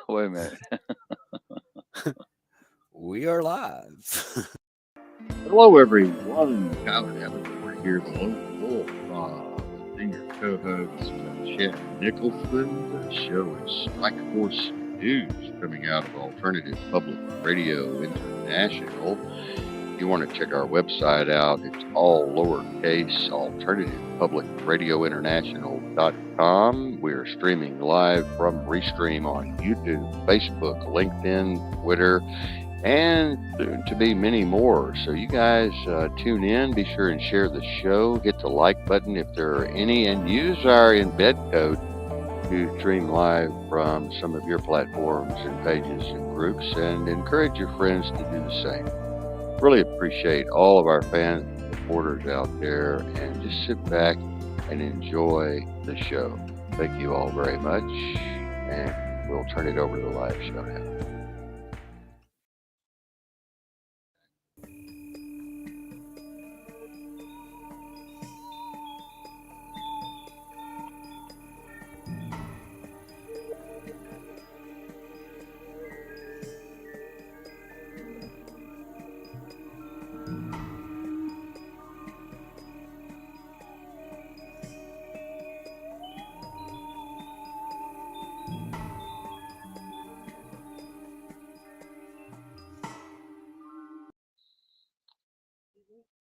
Wait a minute. We are live. Hello, everyone. Kiler Davenport here, the lone wolf, with senior co-host Chad Nicholson. The show is Strike Force News, coming out of Alternative Public Radio International. If you want to check our website out, it's all lowercase, alternativepublicradiointernational.com. We're streaming live from Restream on YouTube, Facebook, LinkedIn, Twitter, and soon to be many more. So you guys tune in, be sure and share the show, hit the like button if there are any, and use our embed code to stream live from some of your platforms and pages and groups, and encourage your friends to do the same. Really appreciate all of our fans and supporters out there, and just sit back and enjoy the show. Thank you all very much, and we'll turn it over to the live show now.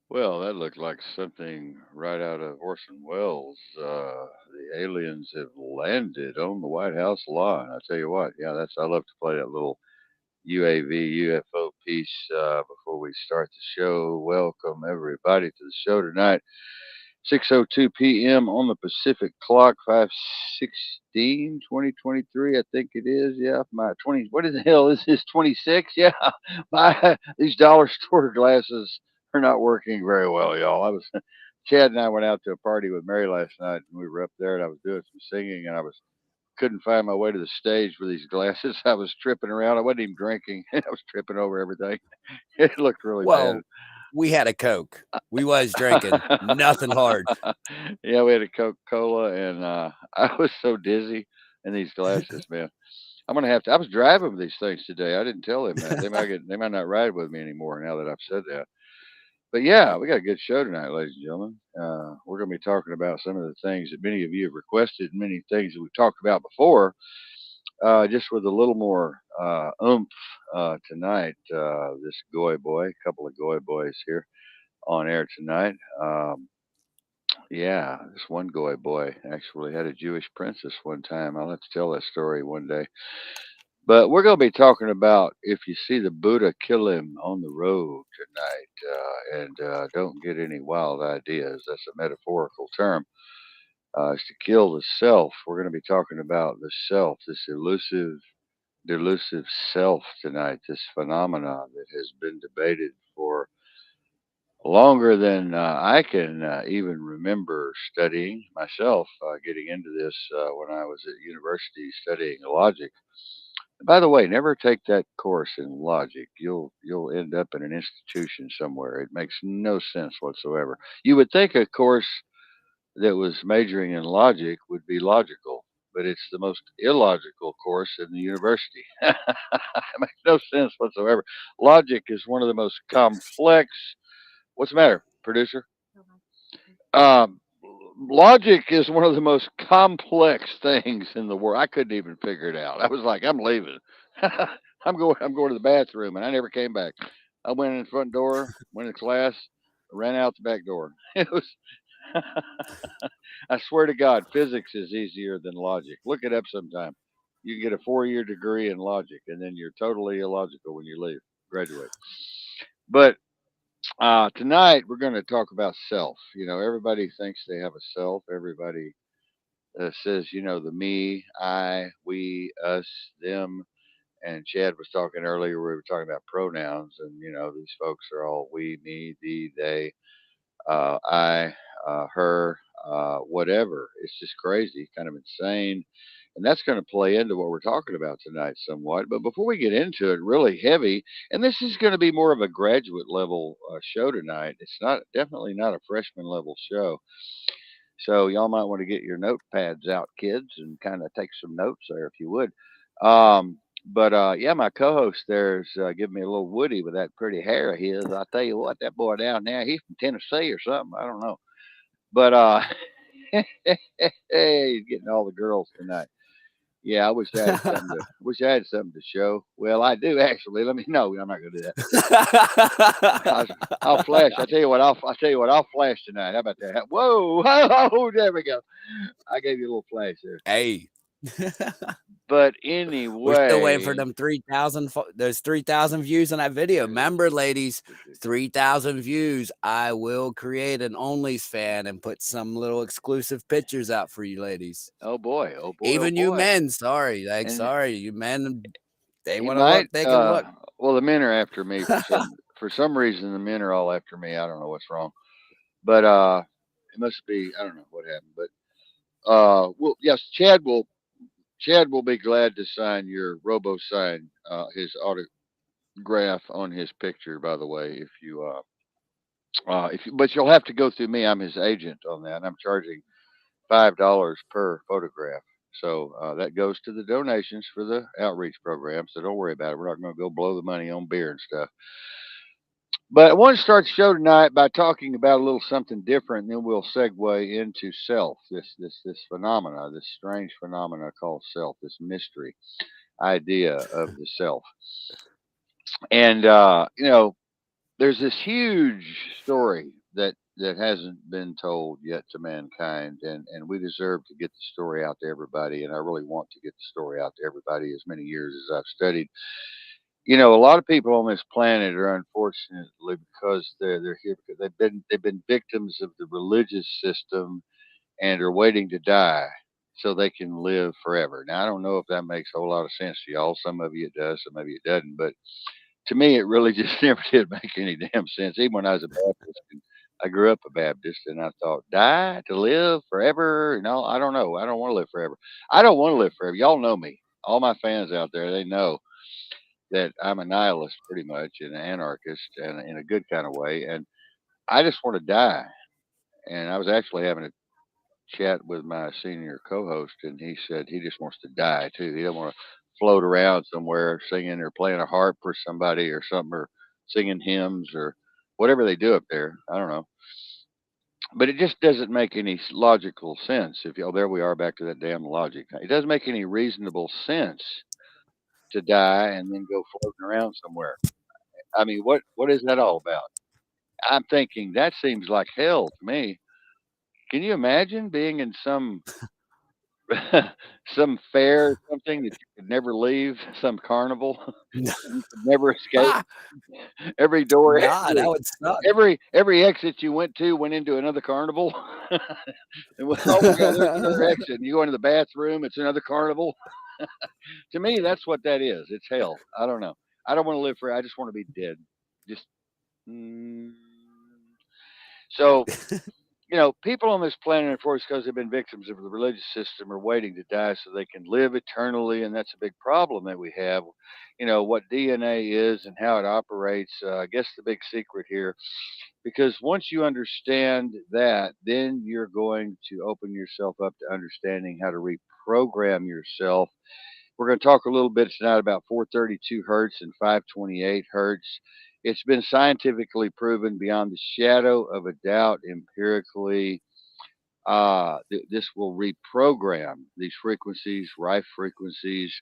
Well, that looked like something right out of Orson Welles. The aliens have landed on the White House lawn. I tell you what, yeah, I love to play that little UAV UFO piece before we start the show. Welcome everybody to the show tonight. 6:02 p.m. on the Pacific clock, 5/16, 2023. I think it is. Yeah, my 20. What the hell is this? 26? Yeah, my these dollar store glasses are not working very well, y'all. Chad and I went out to a party with Mary last night, and we were up there, and I was doing some singing, and I was couldn't find my way to the stage with these glasses. I was tripping around. I wasn't even drinking. I was tripping over everything. It looked really bad. Well, we had a Coke. We was drinking. Nothing hard. Yeah, we had a Coca Cola, and I was so dizzy in these glasses, man. I'm gonna have to. I was driving with these things today. I didn't tell them that. They might not ride with me anymore now that I've said that. But yeah, we got a good show tonight, ladies and gentlemen. We're gonna be talking about some of the things that many of you have requested, many things that we've talked about before, just with a little more oomph tonight. This Goy boy, a couple of Goy boys here on air tonight. Yeah, this one Goy boy actually had a Jewish princess one time. I'll have to tell that story one day. But we're going to be talking about if you see the Buddha, kill him on the road tonight, and don't get any wild ideas. That's a metaphorical term. It's to kill the self. We're going to be talking about the self, this delusive self tonight, this phenomenon that has been debated for longer than I can even remember studying myself, getting into this when I was at university studying logic. By the way, never take that course in logic. You'll end up in an institution somewhere. It makes no sense whatsoever. You would think a course that was majoring in logic would be logical, but it's the most illogical course in the university. It makes no sense whatsoever. Logic is one of the most complex. What's the matter, producer? Um, Logic is one of the most complex things in the world. I couldn't even figure it out. I was like, I'm leaving. I'm going to the bathroom, and I never came back. I went in the front door, went to class, ran out the back door. It was. I swear to God, physics is easier than logic. Look it up sometime. You can get a 4-year degree in logic, and then you're totally illogical when you leave, graduate. But tonight we're going to talk about self. Everybody thinks they have a self. Everybody says, the me, I, we, us, them. And Chad was talking earlier. We were talking about pronouns, and these folks are all we, me, thee, they, I, her, whatever. It's just crazy, kind of insane. And that's going to play into what we're talking about tonight somewhat. But before we get into it, really heavy, and this is going to be more of a graduate level show tonight. It's not definitely not a freshman level show. So y'all might want to get your notepads out, kids, and kind of take some notes there if you would. Um, But yeah, my co-host there's giving me a little Woody with that pretty hair of his. I tell you what, that boy down there, he's from Tennessee or something. I don't know. But he's getting all the girls tonight. Yeah, I wish I had something to wish I had something to show. Well, I do actually. Let me know. I'm not gonna do that. I'll, I'll flash. I tell you what. I'll flash tonight. How about that? Whoa, whoa, there we go. I gave you a little flash there. Hey. But We're still waiting for anyway, them 3,000. There's 3,000 views on that video. Remember, ladies, 3,000 views. I will create an Onlys fan and put some little exclusive pictures out for you, ladies. oh boy, oh boy, oh Even you boy. men. Sorry, And you men. They he want to look. might. They can look. Well, the men are after me for some reason. The men are all after me. I don't know what's wrong, but it must be. I don't know what happened, but well, yes, Chad will be glad to sign your robo sign his autograph on his picture. By the way, but you'll have to go through me. I'm his agent on that. I'm charging $5 per photograph. So that goes to the donations for the outreach program. So don't worry about it. We're not going to go blow the money on beer and stuff. But I want to start the show tonight by talking about a little something different, and then we'll segue into self. This phenomena, this strange phenomena called self, this mystery idea of the self. And there's this huge story that hasn't been told yet to mankind, and we deserve to get the story out to everybody. And I really want to get the story out to everybody. As many years as I've studied, a lot of people on this planet are unfortunately because they're here because they've been victims of the religious system and are waiting to die so they can live forever. Now I don't know if that makes a whole lot of sense to y'all. Some of you it does, some of you it doesn't, but to me, it really just never did make any damn sense. Even when I was a Baptist, and I grew up a Baptist, and I thought, die to live forever? No, I don't know. I don't want to live forever. I don't want to live forever. Y'all know me. All my fans out there, they know that I'm a nihilist pretty much and an anarchist and in a good kind of way. And I just want to die. And I was actually having a chat with my senior co-host, and he said he just wants to die too. He don't want to float around somewhere singing or playing a harp for somebody or something, or singing hymns or whatever they do up there. I don't know, but it just doesn't make any logical sense. If you, oh, there we are back to that damn logic. It doesn't make any reasonable sense to die and then go floating around somewhere. I mean, what is that all about? I'm thinking that seems like hell to me. Can you imagine being in some some fair or something that you could never leave, some carnival you could never escape. Every door, Nah, that would suck. every exit you went to went into another carnival. And oh my God, there's another exit. And you go into the bathroom, it's another carnival. To me, that's what that is. It's hell. I don't know. I don't want to live forever. I just want to be dead. Just mm. So people on this planet, of course, because they've been victims of the religious system, are waiting to die so they can live eternally, and that's a big problem that we have. What DNA is and how it operates. I guess the big secret here, because once you understand that, then you're going to open yourself up to understanding how to reprogram yourself. We're going to talk a little bit tonight about 432 hertz and 528 hertz. It's been scientifically proven beyond the shadow of a doubt empirically. This will reprogram these frequencies, rife frequencies,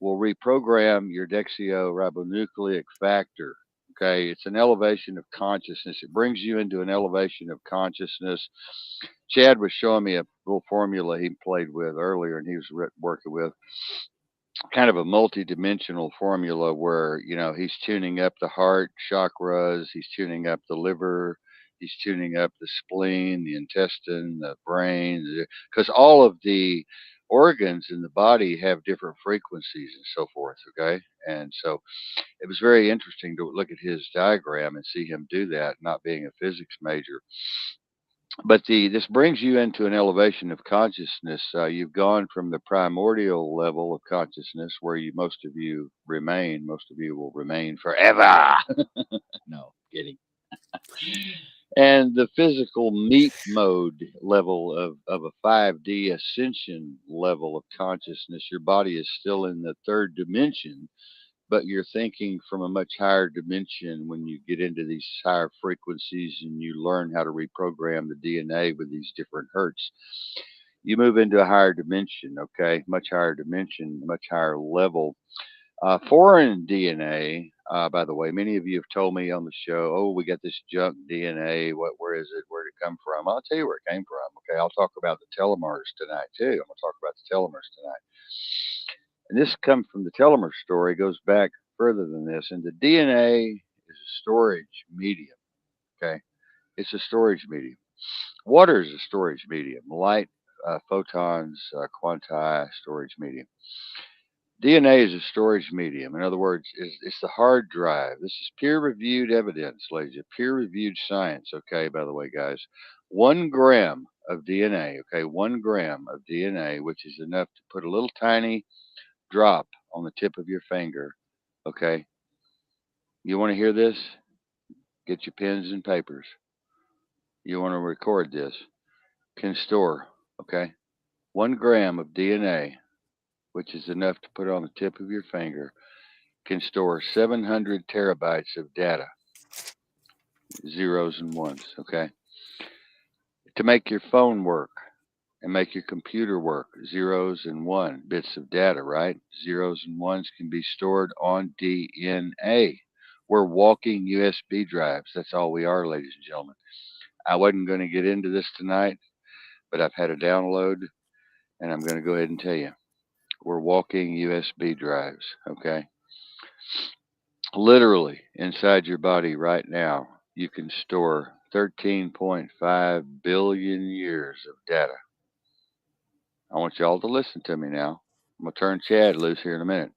will reprogram your deoxyribonucleic factor. Okay, it's an elevation of consciousness. It brings you into an elevation of consciousness. Chad was showing me a little formula he played with earlier, and he was working with kind of a multi-dimensional formula where he's tuning up the heart chakras, he's tuning up the liver, he's tuning up the spleen, the intestine, the brain, because all of the organs in the body have different frequencies and so forth. Okay, and so it was very interesting to look at his diagram and see him do that, not being a physics major. But this brings you into an elevation of consciousness. You've gone from the primordial level of consciousness, where most of you remain. Most of you will remain forever. No kidding. And the physical meat mode level of a 5D ascension level of consciousness, your body is still in the third dimension, but you're thinking from a much higher dimension when you get into these higher frequencies and you learn how to reprogram the DNA with these different hertz. You move into a higher dimension, okay? Much higher dimension, much higher level. Foreign DNA, by the way, many of you have told me on the show, oh, we got this junk DNA. Where is it? Where did it come from? I'll tell you where it came from. Okay, I'll talk about the telomeres tonight too. I'm going to talk about the telomeres tonight. And this comes from the telomere story, goes back further than this. And the DNA is a storage medium. Okay, it's a storage medium. Water is a storage medium. Light, photons, quanti, storage medium. DNA is a storage medium. In other words, it's the hard drive. This is peer reviewed evidence, ladies. Peer reviewed science. Okay, by the way, guys. 1 gram of DNA, okay, 1 gram of DNA, which is enough to put a little tiny drop on the tip of your finger. Okay, you want to hear this? Get your pens and papers. You want to record this. Can store, okay, 1 gram of DNA, which is enough to put on the tip of your finger, can store 700 terabytes of data, zeros and ones, okay? To make your phone work and make your computer work, zeros and one bits of data, right? Zeros and ones can be stored on DNA. We're walking USB drives. That's all we are, ladies and gentlemen. I wasn't going to get into this tonight, but I've had a download and I'm going to go ahead and tell you. We're walking USB drives, okay? Literally inside your body right now, you can store 13.5 billion years of data. I want y'all to listen to me now. I'm going to turn Chad loose here in a minute.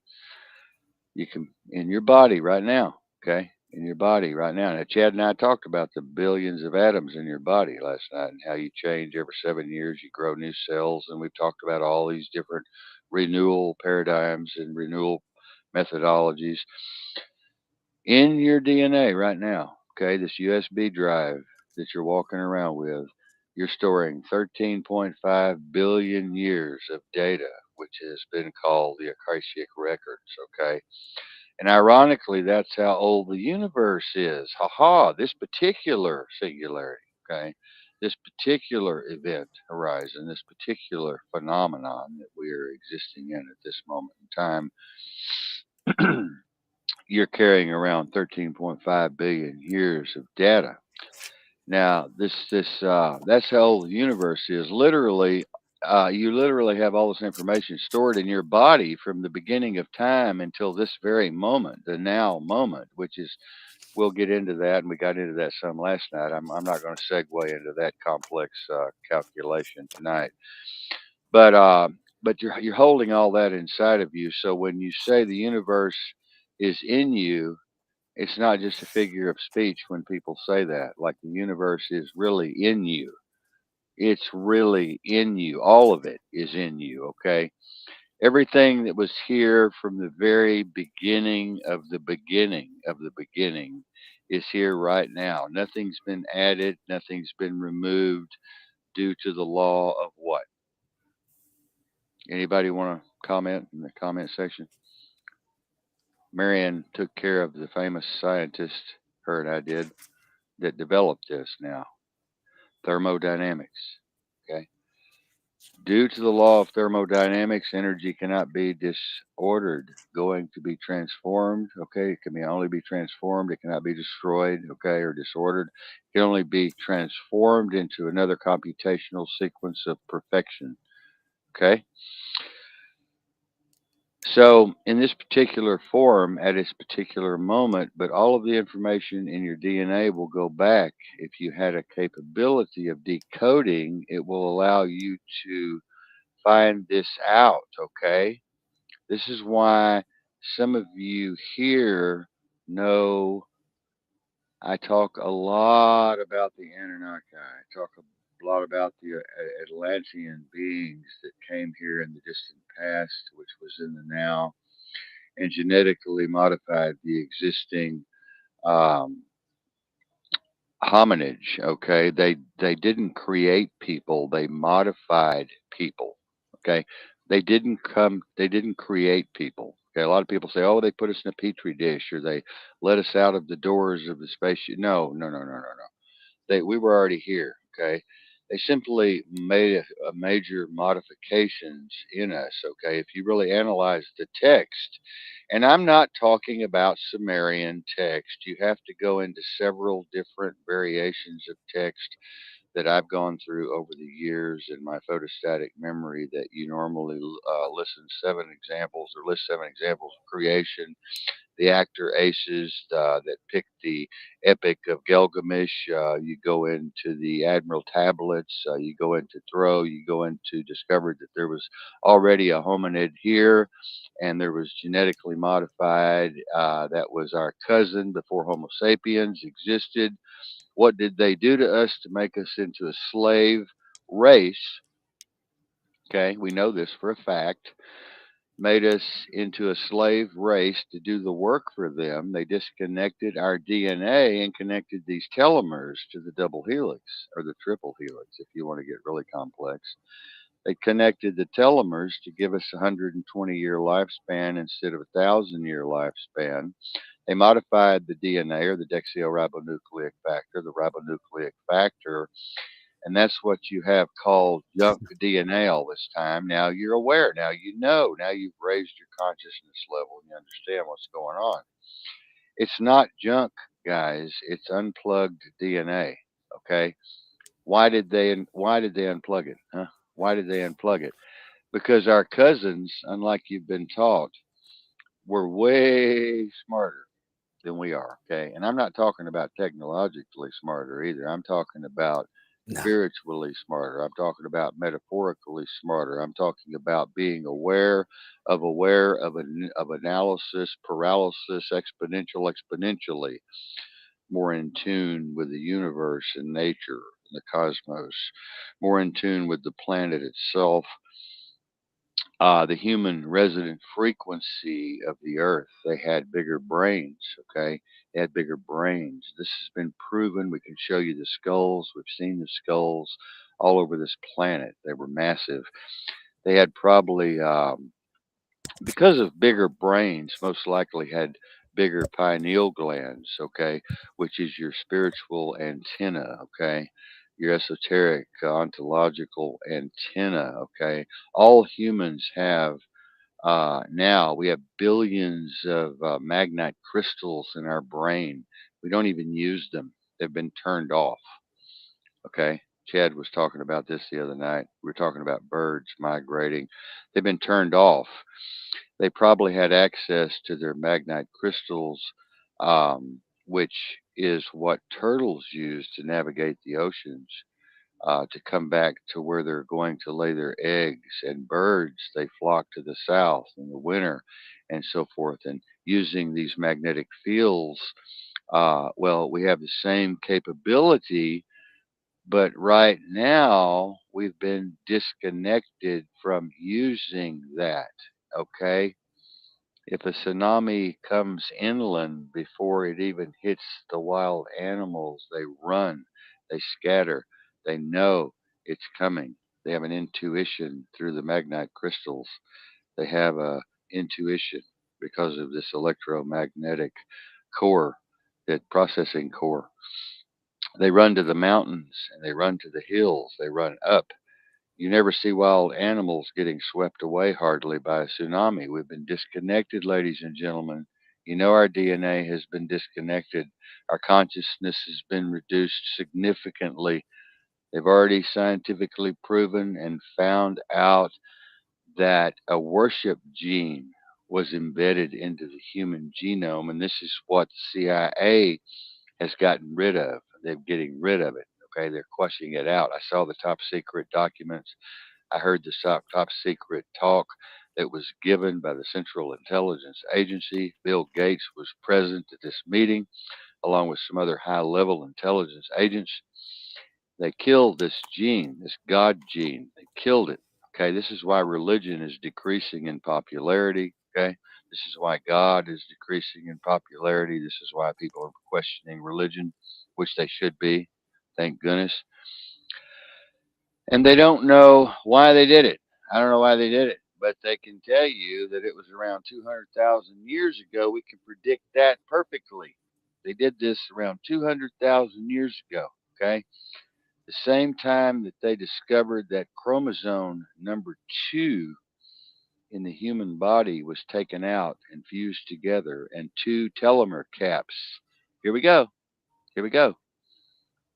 You can, in your body right now, okay? In your body right now. Now, Chad and I talked about the billions of atoms in your body last night and how you change every 7 years, you grow new cells. And we've talked about all these different renewal paradigms and renewal methodologies in your DNA right now, okay, this USB drive that you're walking around with, you're storing 13.5 billion years of data, which has been called the Akashic Records, okay? And ironically, that's how old the universe is. Ha ha, this particular singularity, okay? This particular event horizon, this particular phenomenon that we are existing in at this moment in time, you're carrying around 13.5 billion years of data. Now, that's how old the universe is. Literally, you literally have all this information stored in your body from the beginning of time until this very moment, the now moment, which is we'll get into that, and we got into that some last night. I'm not going to segue into that complex calculation tonight, but uh, but you're holding all that inside of you. So when you say the universe is in you, it's not just a figure of speech when people say that, like the universe is really in you. It's really in you. All of it is in you, okay? Everything that was here from the very beginning of the beginning of the beginning is here right now. Nothing's been added, nothing's been removed due to the law of what? Anybody want to comment in the comment section? Marianne took care of the famous scientist, her and I did, that developed this now. Thermodynamics. Okay. Due to the law of thermodynamics, energy cannot be disordered, going to be transformed. Okay. It can only be transformed. It cannot be destroyed. Okay. Or disordered. It can only be transformed into another computational sequence of perfection. Okay. So, in this particular form, at this particular moment, but all of the information in your DNA will go back. If you had a capability of decoding, it will allow you to find this out, okay? This is why some of you here know I talk a lot about the Anunnaki. I talk a lot about the Atlantean beings that came here in the distant past, which was in the now, and genetically modified the existing um, hominage. Okay, they didn't create people; they modified people. Okay, they didn't create people. Okay, a lot of people say, "Oh, they put us in a petri dish, or they let us out of the doors of the spaceship." No, no, no, no, no, no. We were already here. Okay, they simply made a major modifications in us. Okay, if you really analyze the text, and I'm not talking about Sumerian text. You have to go into several different variations of text that I've gone through over the years in my photostatic memory that you normally list 7 examples of creation, the actor aces that picked the Epic of Gilgamesh. You go into the Admiral tablets. You go into Thoreau. You go into discovered that there was already a hominid here, and there was genetically modified. That was our cousin before Homo sapiens existed. What did they do to us to make us into a slave race? Okay, we know this for a fact, made us into a slave race to do the work for them. They disconnected our DNA and connected these telomeres to the double helix or the triple helix, if you want to get really complex. They connected the telomeres to give us a 120-year lifespan instead of a 1,000-year lifespan. They modified the DNA or the deoxyribonucleic factor, the ribonucleic factor, and that's what you have called junk DNA all this time. Now you're aware. Now you know. Now you've raised your consciousness level and you understand what's going on. It's not junk, guys. It's unplugged DNA. Okay. Why did they unplug it? Huh? Why did they unplug it? Because our cousins, unlike you've been taught, were way smarter than we are. Okay. And I'm not talking about technologically smarter either. I'm talking about No, spiritually smarter. I'm talking about metaphorically smarter. I'm talking about being aware of analysis, paralysis, exponentially, more in tune with the universe and nature, the cosmos, more in tune with the planet itself, the human resonant frequency of the earth. They had bigger brains, okay? They had bigger brains. This has been proven. We can show you the skulls. We've seen the skulls all over this planet. They were massive. They had probably, because of bigger brains, most likely had bigger pineal glands, okay, which is your spiritual antenna, okay, your esoteric ontological antenna, okay. All humans have now we have billions of magnite crystals in our brain. We don't even use them. They've been turned off. Okay. Chad was talking about this the other night. We were talking about birds migrating. They've been turned off. They probably had access to their magnite crystals, which is what turtles use to navigate the oceans, to come back to where they're going to lay their eggs. And birds, they flock to the south in the winter and so forth. And using these magnetic fields, well, we have the same capability, but right now we've been disconnected from using that. Okay. If a tsunami comes inland before it even hits the wild animals, they run, they scatter, they know it's coming. They have an intuition through the magnite crystals. They have a intuition because of this electromagnetic core, that processing core. They run to the mountains and they run to the hills. They run up. You never see wild animals getting swept away hardly by a tsunami. We've been disconnected, ladies and gentlemen. You know, our DNA has been disconnected. Our consciousness has been reduced significantly. They've already scientifically proven and found out that a worship gene was embedded into the human genome, and this is what the CIA has gotten rid of. They're getting rid of it. Okay, they're questioning it out. I saw the top secret documents. I heard the top secret talk that was given by the Central Intelligence Agency. Bill Gates was present at this meeting, along with some other high level intelligence agents. They killed this gene, this God gene. They killed it. Okay, this is why religion is decreasing in popularity. Okay, this is why God is decreasing in popularity. This is why people are questioning religion. which they should be, thank goodness. And they don't know why they did it. I don't know why they did it, but they can tell you that it was around 200,000 years ago. We can predict that perfectly. They did this around 200,000 years ago, okay? The same time that they discovered that chromosome number 2 in the human body was taken out and fused together, and two telomere caps. Here we go. Here we go.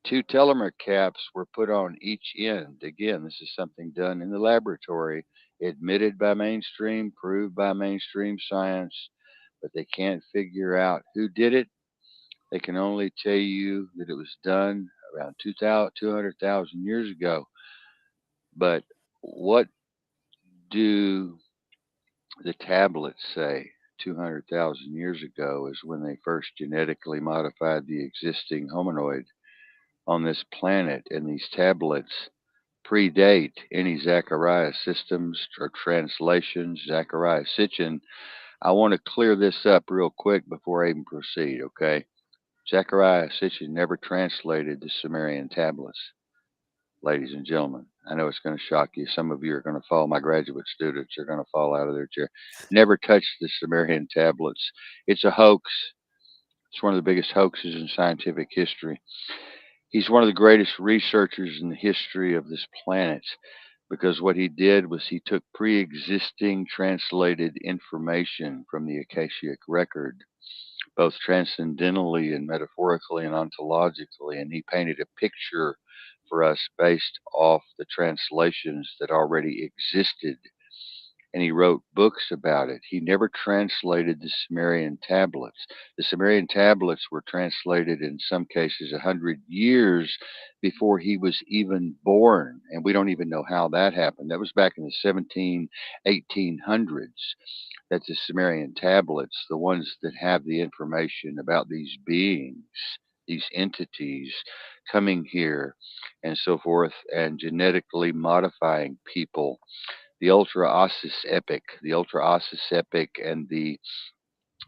Two telomere caps were put on each end. Again, this is something done in the laboratory, admitted by mainstream, proved by mainstream science, but they can't figure out who did it. They can only tell you that it was done around 200,000 years ago. But what do the tablets say 200,000 years ago is when they first genetically modified the existing hominoid on this planet, and these tablets predate any Zechariah systems or translations. Zechariah Sitchin, I want to clear this up real quick before I even proceed, okay? Zechariah Sitchin never translated the Sumerian tablets, ladies and gentlemen. I know it's going to shock you. Some of you are going to fall, my graduate students are going to fall out of their chair. Never touched the Sumerian tablets. It's a hoax. It's one of the biggest hoaxes in scientific history. He's one of the greatest researchers in the history of this planet because what he did was he took pre existing translated information from the Akashic record, both transcendentally and metaphorically and ontologically, and he painted a picture for us based off the translations that already existed, and he wrote books about it. He never translated the Sumerian tablets. The Sumerian tablets were translated in some cases 100 years before he was even born, and we don't even know how that happened. That was back in the 1800s. That the Sumerian tablets, the ones that have the information about these beings, these entities coming here and so forth, and genetically modifying people, the Ultra Ossus epic, and the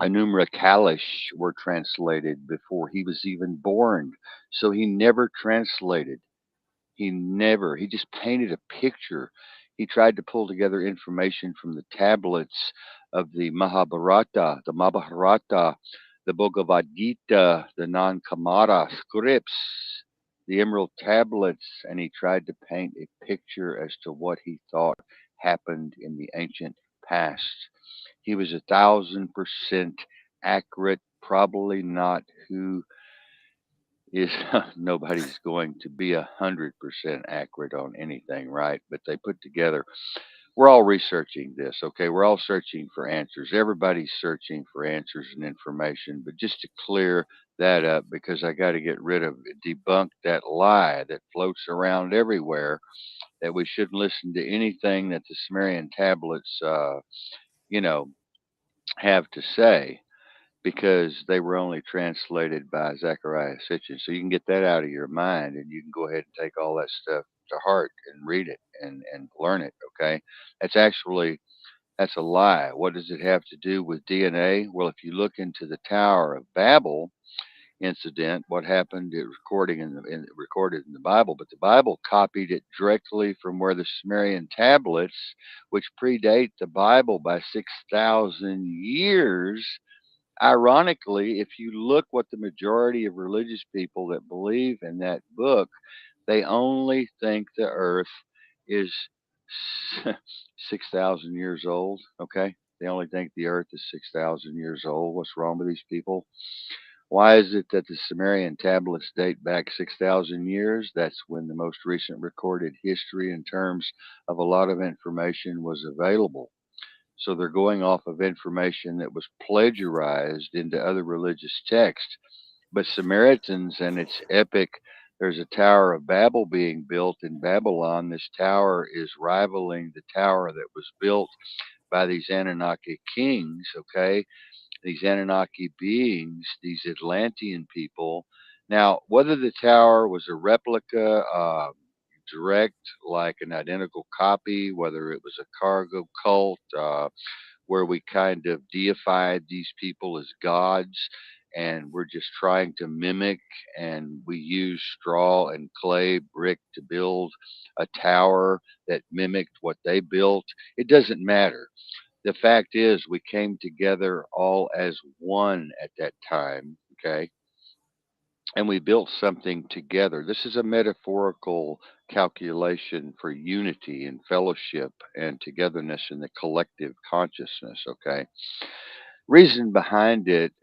Anumra Kalish were translated before he was even born. So he never translated. He just painted a picture. He tried to pull together information from the tablets of the Bhagavad Gita, the non Kamara scripts, the Emerald tablets, and he tried to paint a picture as to what he thought happened in the ancient past. He was 1,000% accurate, probably not who is nobody's going to be 100% accurate on anything, right? But they put together, we're all researching this, okay? We're all searching for answers. Everybody's searching for answers and information. But just to clear that up, because I got to get rid of, debunk that lie that floats around everywhere that we shouldn't listen to anything that the Sumerian tablets, you know, have to say, because they were only translated by Zechariah Sitchin. So you can get that out of your mind, and you can go ahead and take all that stuff to heart and read it and learn it. Okay, that's actually, that's a lie. What does it have to do with DNA? Well, if you look into the Tower of Babel incident, what happened? It recorded in the Bible, but the Bible copied it directly from where the Sumerian tablets, which predate the Bible by 6,000 years. Ironically, if you look what the majority of religious people that believe in that book, they only think the earth is 6,000 years old. Okay. They only think the earth is 6,000 years old. What's wrong with these people? Why is it that the Sumerian tablets date back 6,000 years? That's when the most recent recorded history in terms of a lot of information was available. So they're going off of information that was plagiarized into other religious texts. But Samaritans and its epic, there's a Tower of Babel being built in Babylon. This tower is rivaling the tower that was built by these Anunnaki kings, okay? These Anunnaki beings, these Atlantean people. Now, whether the tower was a replica, direct, like an identical copy, whether it was a cargo cult, where we kind of deified these people as gods and we're just trying to mimic, and we use straw and clay brick to build a tower that mimicked what they built. It doesn't matter. The fact is, we came together all as one at that time, okay? And we built something together. This is a metaphorical calculation for unity and fellowship and togetherness in the collective consciousness, okay? Reason behind it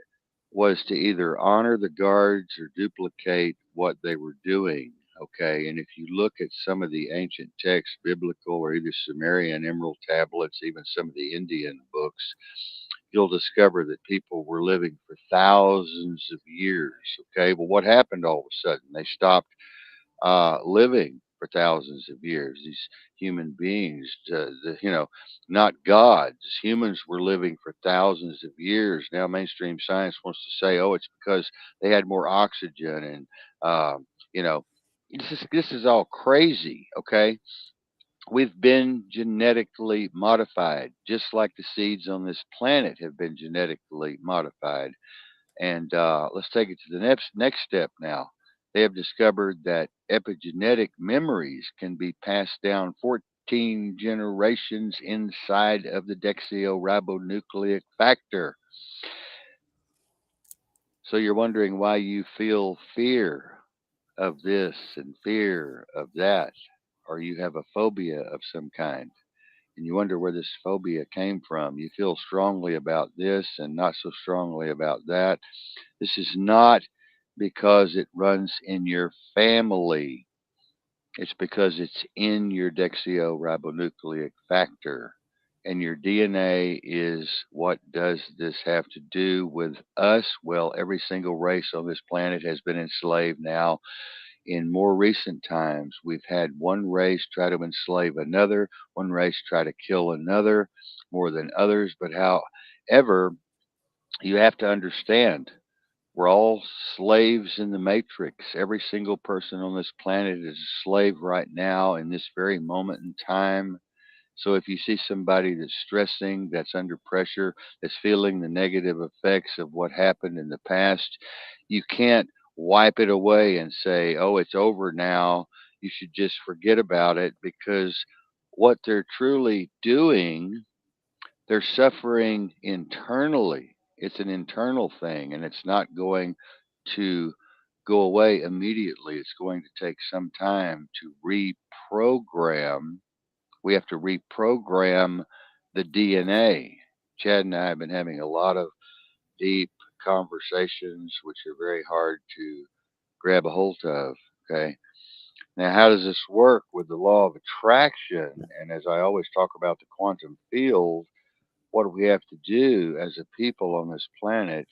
was to either honor the guards or duplicate what they were doing. Okay, and if you look at some of the ancient texts, biblical or either Sumerian emerald tablets, even some of the Indian books, you'll discover that people were living for thousands of years. Okay, well, what happened all of a sudden? They stopped living for thousands of years. These human beings, not gods. Humans were living for thousands of years. Now, mainstream science wants to say, oh, it's because they had more oxygen, and you know, this is all crazy. Okay, we've been genetically modified, just like the seeds on this planet have been genetically modified. And let's take it to the next step now. They have discovered that epigenetic memories can be passed down 14 generations inside of the deoxyribonucleic factor. So you're wondering why you feel fear of this and fear of that, or you have a phobia of some kind. And you wonder where this phobia came from. You feel strongly about this and not so strongly about that. This is not because it runs in your family. It's because it's in your deoxyribonucleic factor. And your DNA is what does this have to do with us? Well, every single race on this planet has been enslaved now. In more recent times, we've had one race try to enslave another, one race try to kill another more than others. But however, you have to understand we're all slaves in the matrix. Every single person on this planet is a slave right now in this very moment in time. So if you see somebody that's stressing, that's under pressure, that's feeling the negative effects of what happened in the past, you can't wipe it away and say, oh, it's over now. You should just forget about it, because what they're truly doing, they're suffering internally. It's an internal thing, and it's not going to go away immediately. It's going to take some time to reprogram. We have to reprogram the DNA. Chad and I have been having a lot of deep conversations, which are very hard to grab a hold of. Okay. Now, how does this work with the law of attraction? And as I always talk about the quantum field, what we have to do as a people on this planet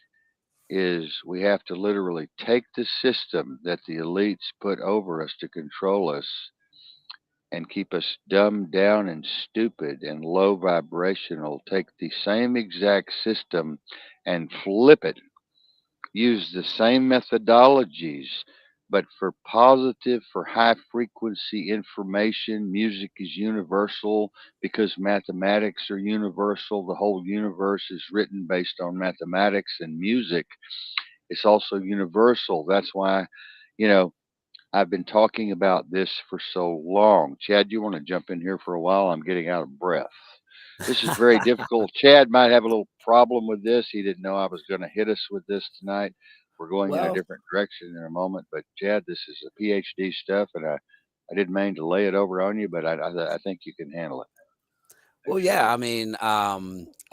is we have to literally take the system that the elites put over us to control us and keep us dumbed down and stupid and low vibrational, take the same exact system and flip it, use the same methodologies, but for positive, for high frequency information. Music is universal because mathematics are universal. The whole universe is written based on mathematics and music. It's also universal. That's why, you know, I've been talking about this for so long. Chad, you want to jump in here for a while? I'm getting out of breath. This is very difficult. Chad might have a little problem with this. He didn't know I was going to hit us with this tonight. We're going in a Well, different direction in a moment. But Chad, this is a PhD stuff, and I didn't mean to lay it over on you, but I think you can handle it. well, yeah. Actually, I mean,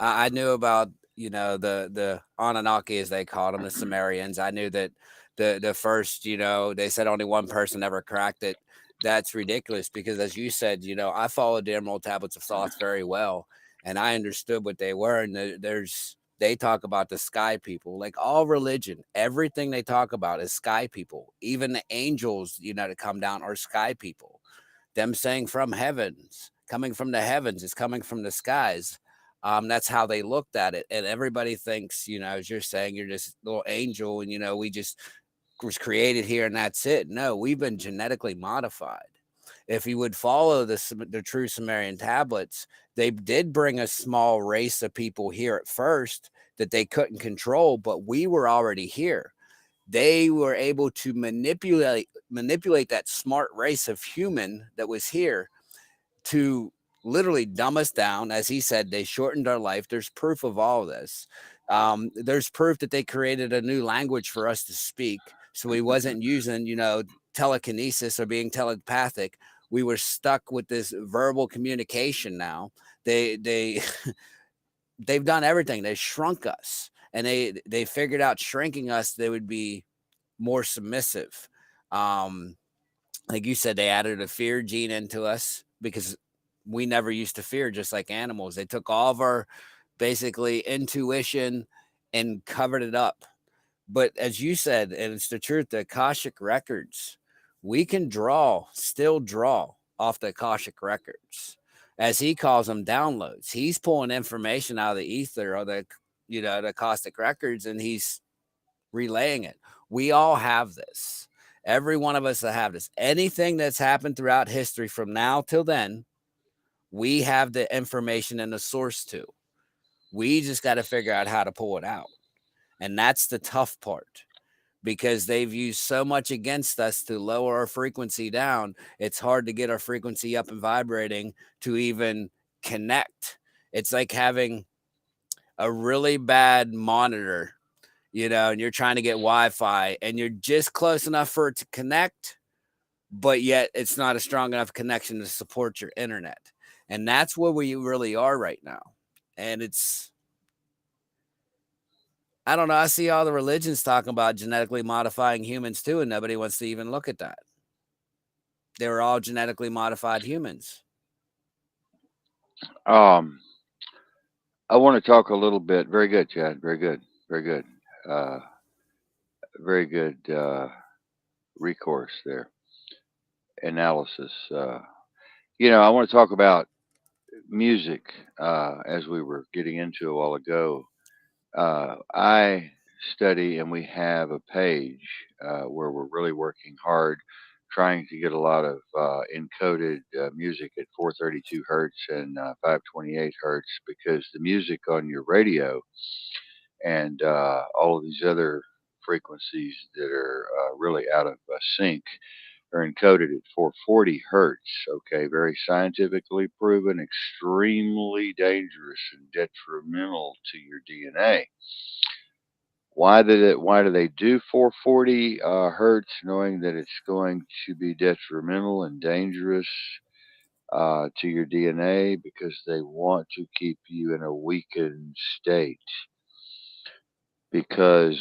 I knew about the Anunnaki, as they called them, the Sumerians. I knew that the first, they said only one person ever cracked it. That's ridiculous because, as you said, I followed the Emerald Tablets of Thoth very well, and I understood what they were. And they talk about the sky people, like all religion, everything they talk about is sky people. Even the angels, that come down are sky people. Them saying from heavens, coming from the heavens, is coming from the skies. That's how they looked at it. And everybody thinks, as you're saying, you're just a little angel and, we just was created here and that's it. No, we've been genetically modified. If you would follow the true Sumerian tablets, they did bring a small race of people here at first that they couldn't control, but we were already here. They were able to manipulate that smart race of human that was here to literally dumb us down. As he said, they shortened our life. There's proof of all of this. There's proof that they created a new language for us to speak. So we wasn't using, telekinesis or being telepathic. We were stuck with this verbal communication now. They they've done everything. They shrunk us, and they figured out shrinking us they would be more submissive. Um, like you said, they added a fear gene into us because we never used to fear, just like animals. They took all of our basically intuition and covered it up. But as you said, and it's the truth, the Akashic records, we can still draw off the Akashic records. As he calls them downloads. He's pulling information out of the ether or the Akashic records, and he's relaying it. We all have this. Every one of us that have this. Anything that's happened throughout history from now till then, we have the information and the source to. We just got to figure out how to pull it out. And that's the tough part because they've used so much against us to lower our frequency down. It's hard to get our frequency up and vibrating to even connect. It's like having a really bad monitor, and you're trying to get Wi-Fi and you're just close enough for it to connect, but yet it's not a strong enough connection to support your internet. And that's where we really are right now. And I don't know. I see all the religions talking about genetically modifying humans too, and nobody wants to even look at that. They were all genetically modified humans. Um, I want to talk a little bit. Very good, Chad. Very good. Very good. Uh, very good recourse there. Analysis. I want to talk about music as we were getting into a while ago. I study and we have a page where we're really working hard trying to get a lot of encoded music at 432 hertz and 528 hertz because the music on your radio and all of these other frequencies that are really out of sync are encoded at 440 hertz. Okay, very scientifically proven, extremely dangerous and detrimental to your DNA. Why do they do 440 hertz, knowing that it's going to be detrimental and dangerous to your DNA? Because they want to keep you in a weakened state. Because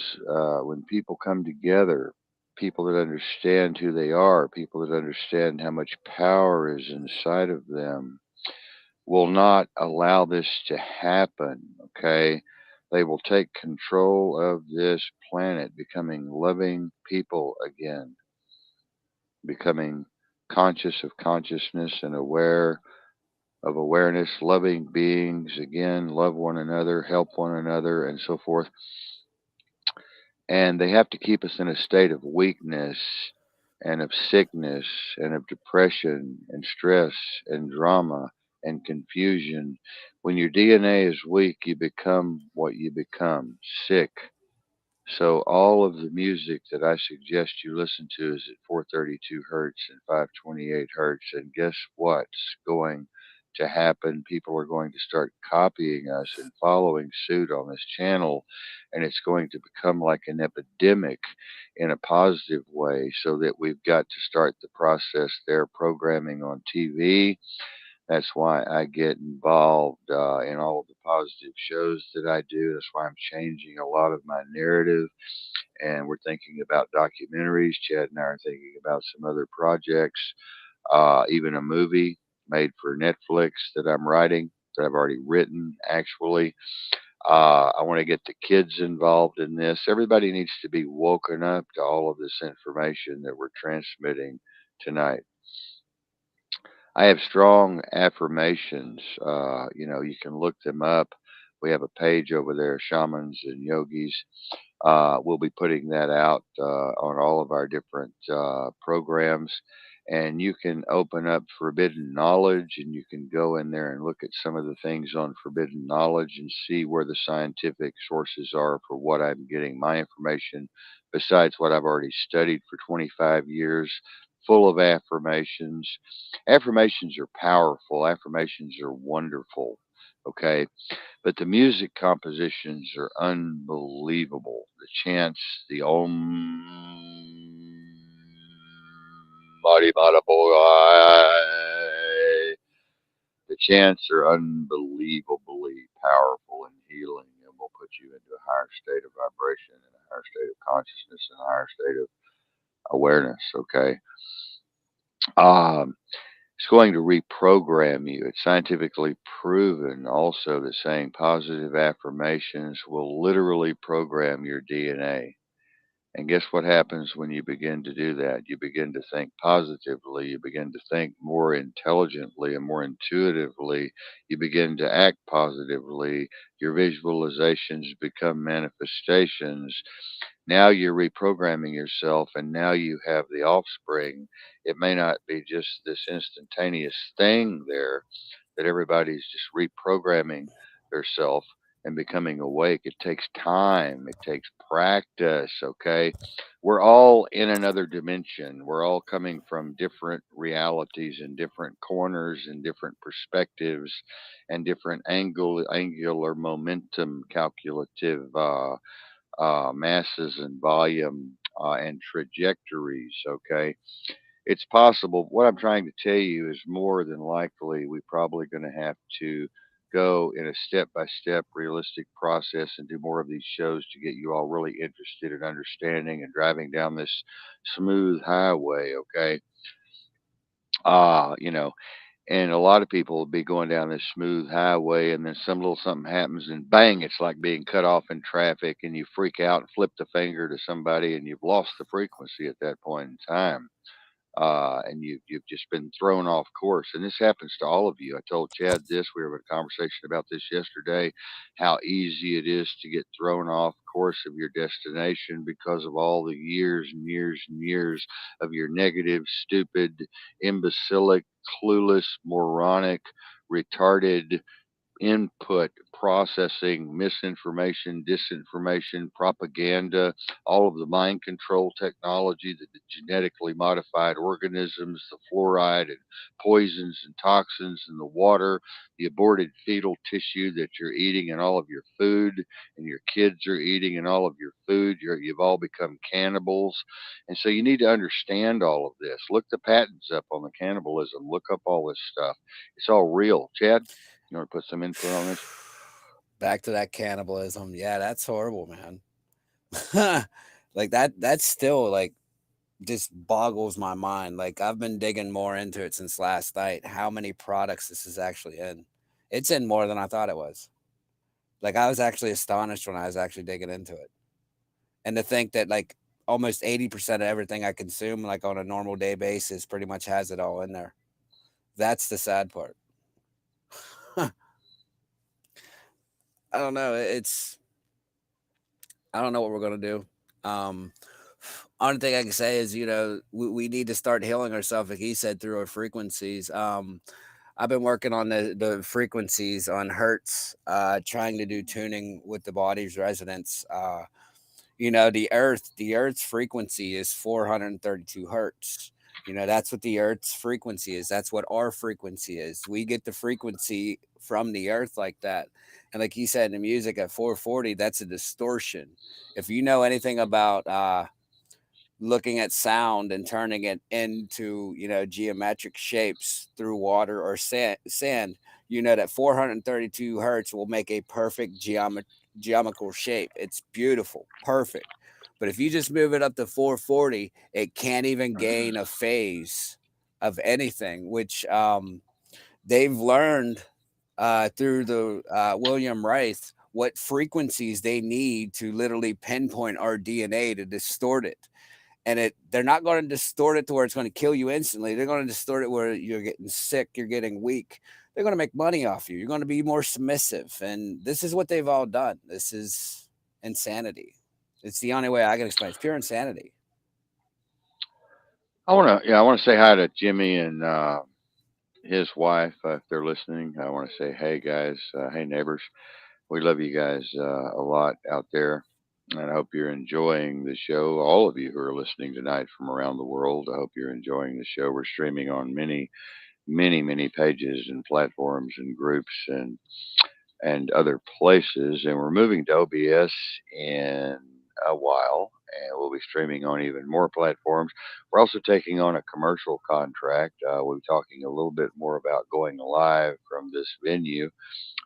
when people come together, people that understand who they are, people that understand how much power is inside of them, will not allow this to happen, okay? They will take control of this planet, becoming loving people again, becoming conscious of consciousness and aware of awareness, loving beings again, love one another, help one another, and so forth. And they have to keep us in a state of weakness and of sickness and of depression and stress and drama and confusion. When your DNA is weak, you become what you become, sick. So all of the music that I suggest you listen to is at 432 hertz and 528 hertz. And guess what's going to happen? People are going to start copying us and following suit on this channel, and it's going to become like an epidemic in a positive way. So that we've got to start the process there, programming on TV. That's why I get involved in all of the positive shows that I do. That's why I'm changing a lot of my narrative. And we're thinking about documentaries. Chad and I are thinking about some other projects, even a movie made for Netflix that I'm writing, that I've already written, actually. I want to get the kids involved in this. Everybody needs to be woken up to all of this information that we're transmitting tonight. I have strong affirmations. You can look them up. We have a page over there, shamans and yogis. We'll be putting that out on all of our different programs. and you can open up forbidden knowledge, and you can go in there and look at some of the things on forbidden knowledge and see where the scientific sources are for what I'm getting my information, besides what I've already studied for 25 years, full of affirmations. Affirmations are powerful, affirmations are wonderful. Okay, but the music compositions are unbelievable. The chants, the Mari Mara Boy, the chants are unbelievably powerful and healing, and will put you into a higher state of vibration and a higher state of consciousness and a higher state of awareness. Okay, um, it's going to reprogram you. It's scientifically proven also that saying positive affirmations will literally program your DNA. And guess what happens when you begin to do that? You begin to think positively. You begin to think more intelligently and more intuitively. You begin to act positively. Your visualizations become manifestations. Now you're reprogramming yourself, and now you have the offspring. It may not be just this instantaneous thing there that everybody's just reprogramming theirself and becoming awake. It takes time, it takes practice, okay? We're all in another dimension. We're all coming from different realities and different corners and different perspectives and different angular momentum calculative masses and volume and trajectories, okay? It's possible. What I'm trying to tell you is more than likely we're probably going to have to go in a step by step realistic process and do more of these shows to get you all really interested in understanding and driving down this smooth highway, okay? You know, and a lot of people will be going down this smooth highway, and then some little something happens, and bang, it's like being cut off in traffic, and you freak out and flip the finger to somebody, and you've lost the frequency at that point in time, and you've just been thrown off course. And this happens to all of you. I told Chad this. We were having a conversation about this yesterday. How easy it is to get thrown off course of your destination because of all the years and years and years of your negative, stupid, imbecilic, clueless, moronic, retarded input, processing, misinformation, disinformation, propaganda, all of the mind control technology, the genetically modified organisms, the fluoride and poisons and toxins in the water, the aborted fetal tissue that you're eating in all of your food and your kids are eating in all of your food. You've all become cannibals. And so you need to understand all of this. Look the patents up on the cannibalism. Look up all this stuff. It's all real. Chad? You want to put some input on this? Back to that cannibalism. Yeah, that's horrible, man. Like that's still like just boggles my mind. Like I've been digging more into it since last night. How many products this is actually in? It's in more than I thought it was. Like I was actually astonished when I was actually digging into it. And to think that like almost 80% of everything I consume like on a normal day basis pretty much has it all in there. That's the sad part. I don't know. I don't know what we're gonna do. Um, only thing I can say is, we need to start healing ourselves, like he said, through our frequencies. I've been working on the frequencies on hertz, trying to do tuning with the body's resonance. The Earth's frequency is 432 hertz. That's what the Earth's frequency is. That's what our frequency is. We get the frequency from the Earth like that. And like he said in the music at 440, that's a distortion. If you know anything about looking at sound and turning it into geometric shapes through water or sand, that 432 hertz will make a perfect geometrical shape. It's beautiful, perfect. But if you just move it up to 440, it can't even gain a phase of anything, which they've learned through the William Rice what frequencies they need to literally pinpoint our DNA to distort it. And they're not going to distort it to where it's going to kill you instantly. They're going to distort it where you're getting sick, you're getting weak. They're going to make money off you. You're going to be more submissive. And this is what they've all done. This is insanity. It's the only way I can explain it. It's pure insanity. I want to say hi to Jimmy and his wife if they're listening. I want to say, hey guys, hey neighbors, we love you guys a lot out there, and I hope you're enjoying the show. All of you who are listening tonight from around the world, I hope you're enjoying the show. We're streaming on many pages and platforms and groups and other places. And we're moving to OBS in a while, and we'll be streaming on even more platforms. We're also taking on a commercial contract. We'll be talking a little bit more about going live from this venue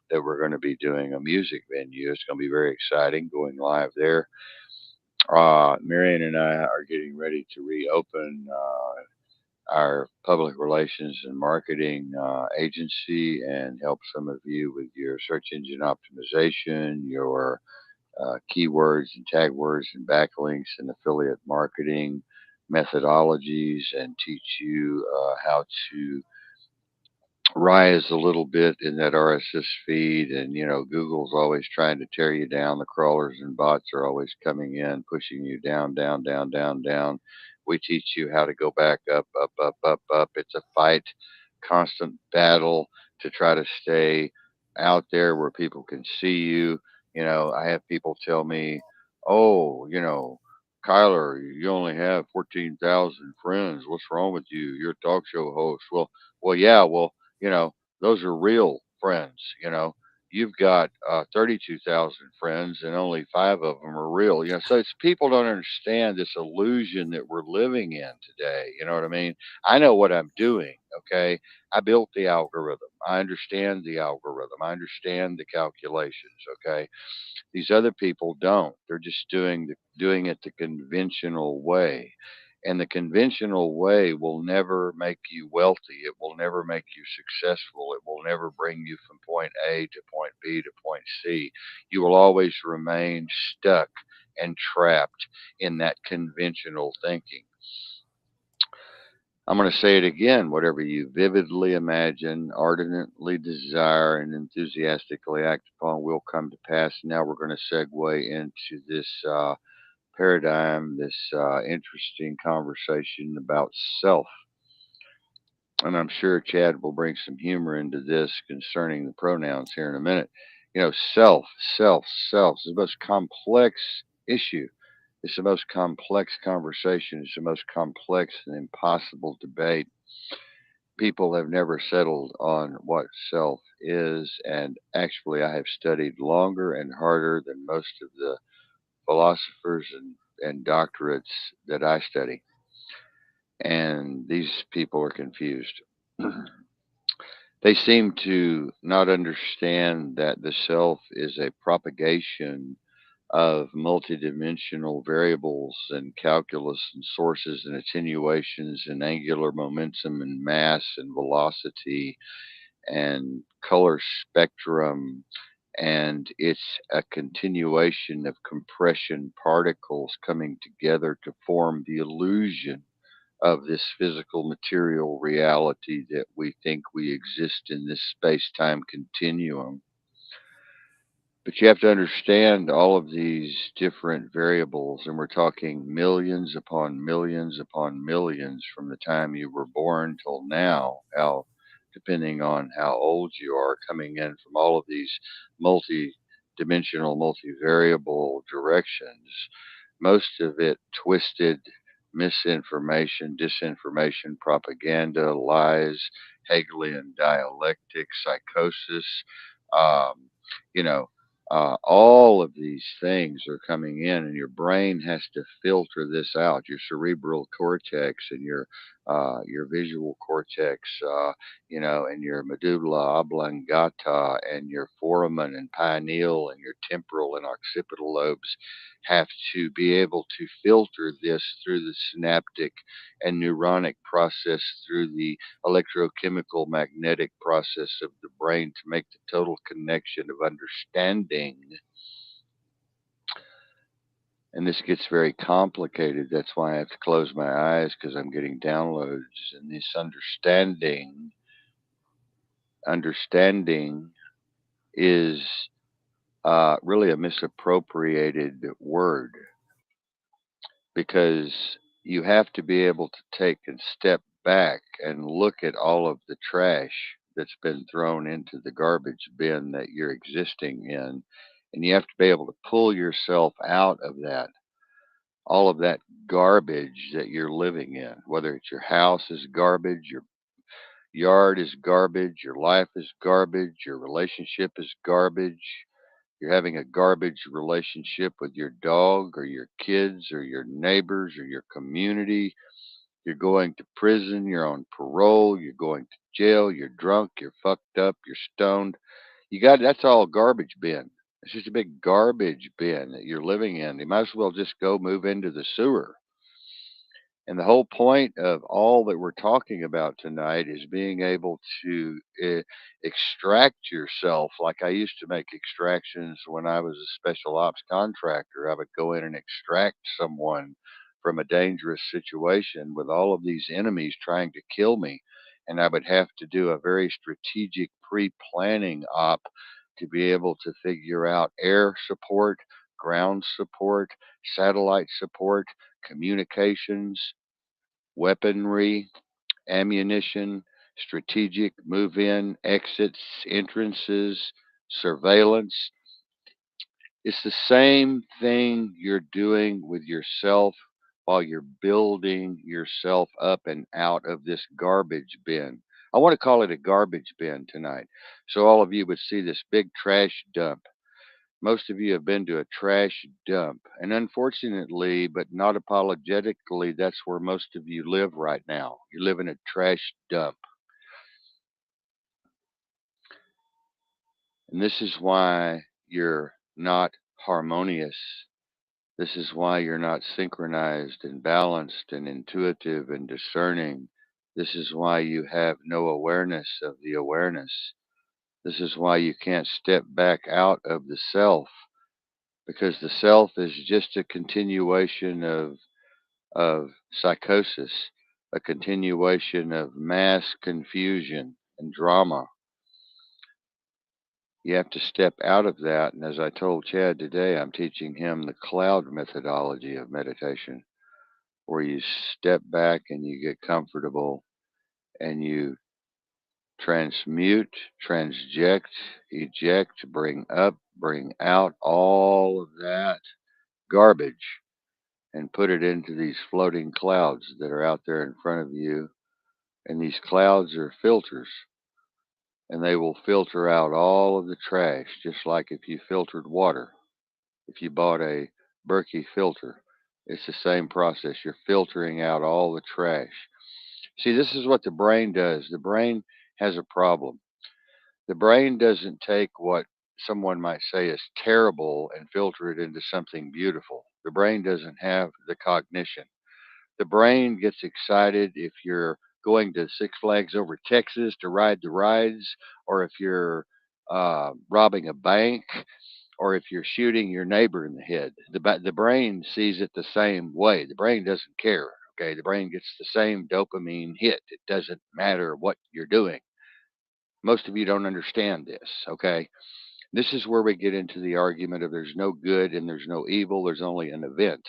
that we're going to be doing a music venue. It's going to be very exciting going live there. Marion and I are getting ready to reopen our public relations and marketing agency and help some of you with your search engine optimization, your keywords and tag words and backlinks and affiliate marketing methodologies, and teach you how to rise a little bit in that RSS feed. And, Google's always trying to tear you down. The crawlers and bots are always coming in, pushing you down, down, down, down, down. We teach you how to go back up, up, up, up, up. It's a fight, constant battle to try to stay out there where people can see you. I have people tell me, oh, Kyler, you only have 14,000 friends. What's wrong with you? You're a talk show host. Yeah, you know, those are real friends. You've got 32,000 friends and only five of them are real. So it's people don't understand this illusion that we're living in today. You know what I mean? I know what I'm doing. Okay. I built the algorithm. I understand the algorithm. I understand the calculations. Okay. These other people don't. They're just doing it the conventional way. And the conventional way will never make you wealthy. It will never make you successful. It will never bring you from point A to point B to point C. You will always remain stuck and trapped in that conventional thinking. I'm going to say it again. Whatever you vividly imagine, ardently desire, and enthusiastically act upon will come to pass. Now we're going to segue into this paradigm, this interesting conversation about self. And I'm sure Chad will bring some humor into this concerning the pronouns here in a minute. Self, self is the most complex issue. It's the most complex conversation. It's the most complex and impossible debate. People have never settled on what self is. And actually, I have studied longer and harder than most of the philosophers and doctorates that I study. And these people are confused. They seem to not understand that the self is a propagation of multidimensional variables and calculus and sources and attenuations and angular momentum and mass and velocity and color spectrum. And it's a continuation of compression particles coming together to form the illusion of this physical material reality that we think we exist in this space time continuum. But you have to understand all of these different variables, and we're talking millions upon millions from the time you were born till now, how, depending on how old you are, coming in from all of these multi dimensional, multivariable directions, most of it twisted misinformation, disinformation, propaganda, lies, Hegelian dialectic, psychosis. Um, you know, all of these things are coming in, and your brain has to filter this out. Your cerebral cortex and your visual cortex, and your medulla oblongata and your foramen and pineal and your temporal and occipital lobes have to be able to filter this through the synaptic and neuronic process, through the electrochemical magnetic process of the brain, to make the total connection of understanding. And this gets very complicated. That's why I have to close my eyes, because I'm getting downloads. And this understanding is really a misappropriated word, because you have to be able to take and step back and look at all of the trash that's been thrown into the garbage bin that you're existing in. And you have to be able to pull yourself out of that, all of that garbage that you're living in, whether it's your house is garbage, your yard is garbage, your life is garbage, your relationship is garbage. You're having a garbage relationship with your dog or your kids or your neighbors or your community. You're going to prison, you're on parole, you're going to jail, you're drunk, you're fucked up, you're stoned. You got that's all garbage bin. It's just a big garbage bin that you're living in. You might as well just go move into the sewer. And the whole point of all that we're talking about tonight is being able to extract yourself. Like I used to make extractions when I was a special ops contractor. I would go in and extract someone from a dangerous situation with all of these enemies trying to kill me. And I would have to do a very strategic pre planning op to be able to figure out air support, ground support, satellite support, communications, weaponry, ammunition, strategic move in, exits, entrances, surveillance. It's the same thing you're doing with yourself while you're building yourself up and out of this garbage bin. I want to call it a garbage bin tonight. So all of you would see this big trash dump. Most of you have been to a trash dump. And unfortunately, but not apologetically, that's where most of you live right now. You live in a trash dump. And this is why you're not harmonious. This is why you're not synchronized and balanced and intuitive and discerning. This is why you have no awareness of the awareness. This is why you can't step back out of the self, because the self is just a continuation of psychosis, a continuation of mass confusion and drama. You have to step out of that. And as I told Chad today, I'm teaching him the cloud methodology of meditation, where you step back and you get comfortable and you transmute, transject, eject, bring up, bring out all of that garbage and put it into these floating clouds that are out there in front of you. And these clouds are filters, and they will filter out all of the trash, just like if you filtered water. If you bought a Berkey filter, it's the same process. You're filtering out all the trash. See, this is what the brain does. The brain has a problem. The brain doesn't take what someone might say is terrible and filter it into something beautiful. The brain doesn't have the cognition. The brain gets excited if you're going to Six Flags over Texas to ride the rides, or if you're robbing a bank, or if you're shooting your neighbor in the head. The brain sees it the same way. The brain doesn't care. Okay, the brain gets the same dopamine hit. It doesn't matter what you're doing. Most of you don't understand this. Okay, this is where we get into the argument of there's no good and there's no evil. There's only an event.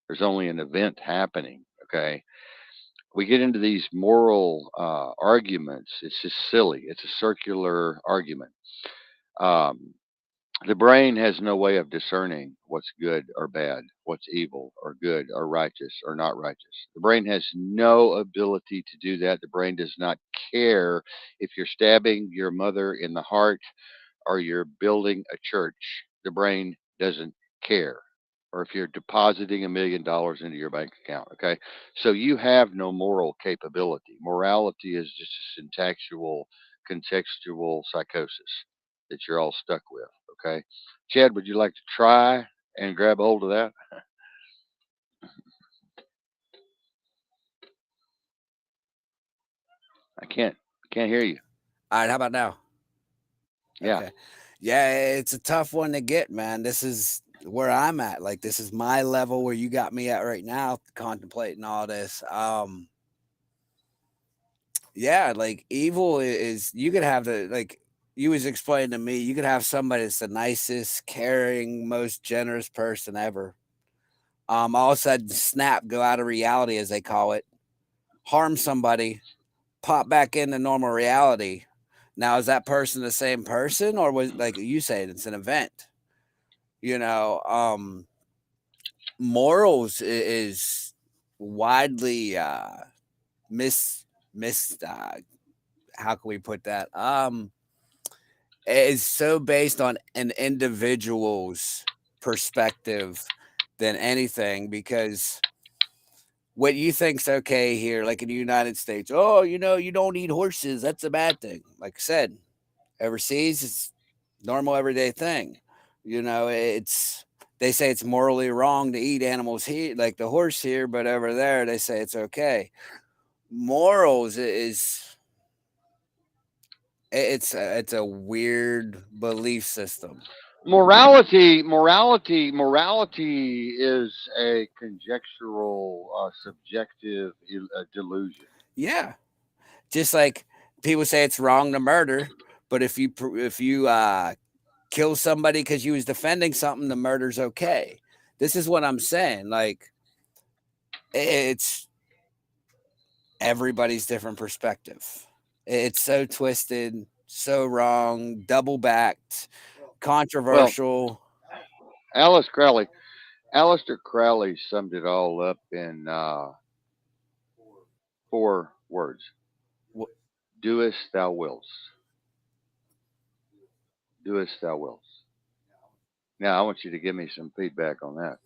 There's only an event happening. Okay, we get into these moral arguments. It's just silly. It's a circular argument. Um, the brain has no way of discerning what's good or bad, what's evil or good or righteous or not righteous. The brain has no ability to do that. The brain does not care if you're stabbing your mother in the heart or you're building a church. The brain doesn't care. Or if you're depositing $1 million into your bank account. Okay. So you have no moral capability. Morality is just a syntactual, contextual psychosis that you're all stuck with. Okay. Chad, would you like to try and grab hold of that? I can't hear you. All right, how about now? Yeah. Okay. Yeah, it's a tough one to get, man. This is where I'm at. Like this is my level where you got me at right now, contemplating all this. Yeah, like evil is you could have the like you was explaining to me, you could have somebody that's the nicest, caring, most generous person ever. All of a sudden, snap, go out of reality, as they call it, harm somebody, pop back into normal reality. Now, is that person the same person, or was like you said, it's an event? You know, morals is widely mis how can we put that? Is so based on an individual's perspective than anything, because what you think's okay here, like in the United States, oh, you don't eat horses, that's a bad thing. Like I said, overseas, it's normal everyday thing. It's they say it's morally wrong to eat animals here, like the horse here, but over there they say it's okay. Morals is it's a weird belief system. Morality is a conjectural, subjective delusion. Yeah, just like people say it's wrong to murder, but if you kill somebody because you was defending something, the murder's okay. This is what I'm saying. Like it's everybody's different perspective. It's so twisted, so wrong, double backed, Well, controversial. Alice Crowley, Aleister Crowley summed it all up in 4 words: "Doest thou wilt, doest thou wilt." Now, I want you to give me some feedback on that.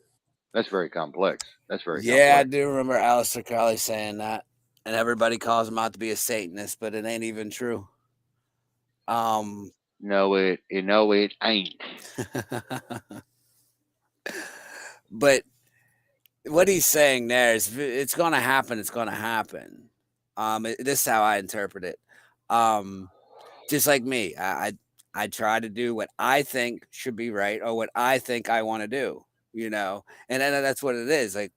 That's very complex. That's very Yeah, I complex. do remember Aleister Crowley saying that, and everybody calls him out to be a Satanist, but it ain't even true. Um, No, it ain't. but what he's saying there is, it's going to happen. It's going to happen. This is how I interpret it. Um, just like me, I try to do what I think should be right, or what I think I want to do. And then that's what it is. Like,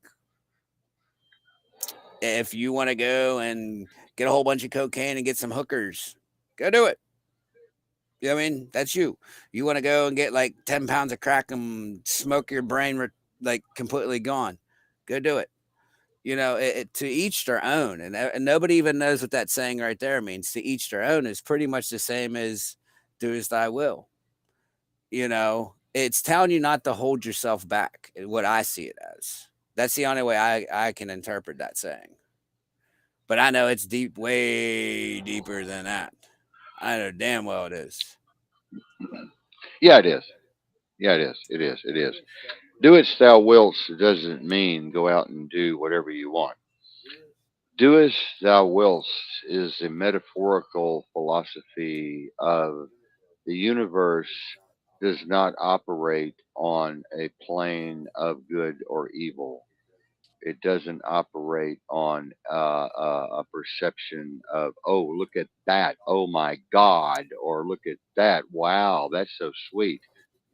if you want to go and get a whole bunch of cocaine and get some hookers, go do it. You know what I mean? That's you. You want to go and get like 10 pounds of crack and smoke your brain like completely gone. Go do it. To each their own. And nobody even knows what that saying right there means. To each their own is pretty much the same as do as thy will. It's telling you not to hold yourself back, what I see it as. That's the only way I can interpret that saying. But I know it's deep, way deeper than that. I know damn well it is. Yeah, it is. Yeah, it is. It is. It is. Doest thou wilt doesn't mean go out and do whatever you want. Doest thou wilt is a metaphorical philosophy of the universe does not operate on a plane of good or evil. It doesn't operate on a perception of, oh, look at that, oh my God, or look at that, wow, that's so sweet.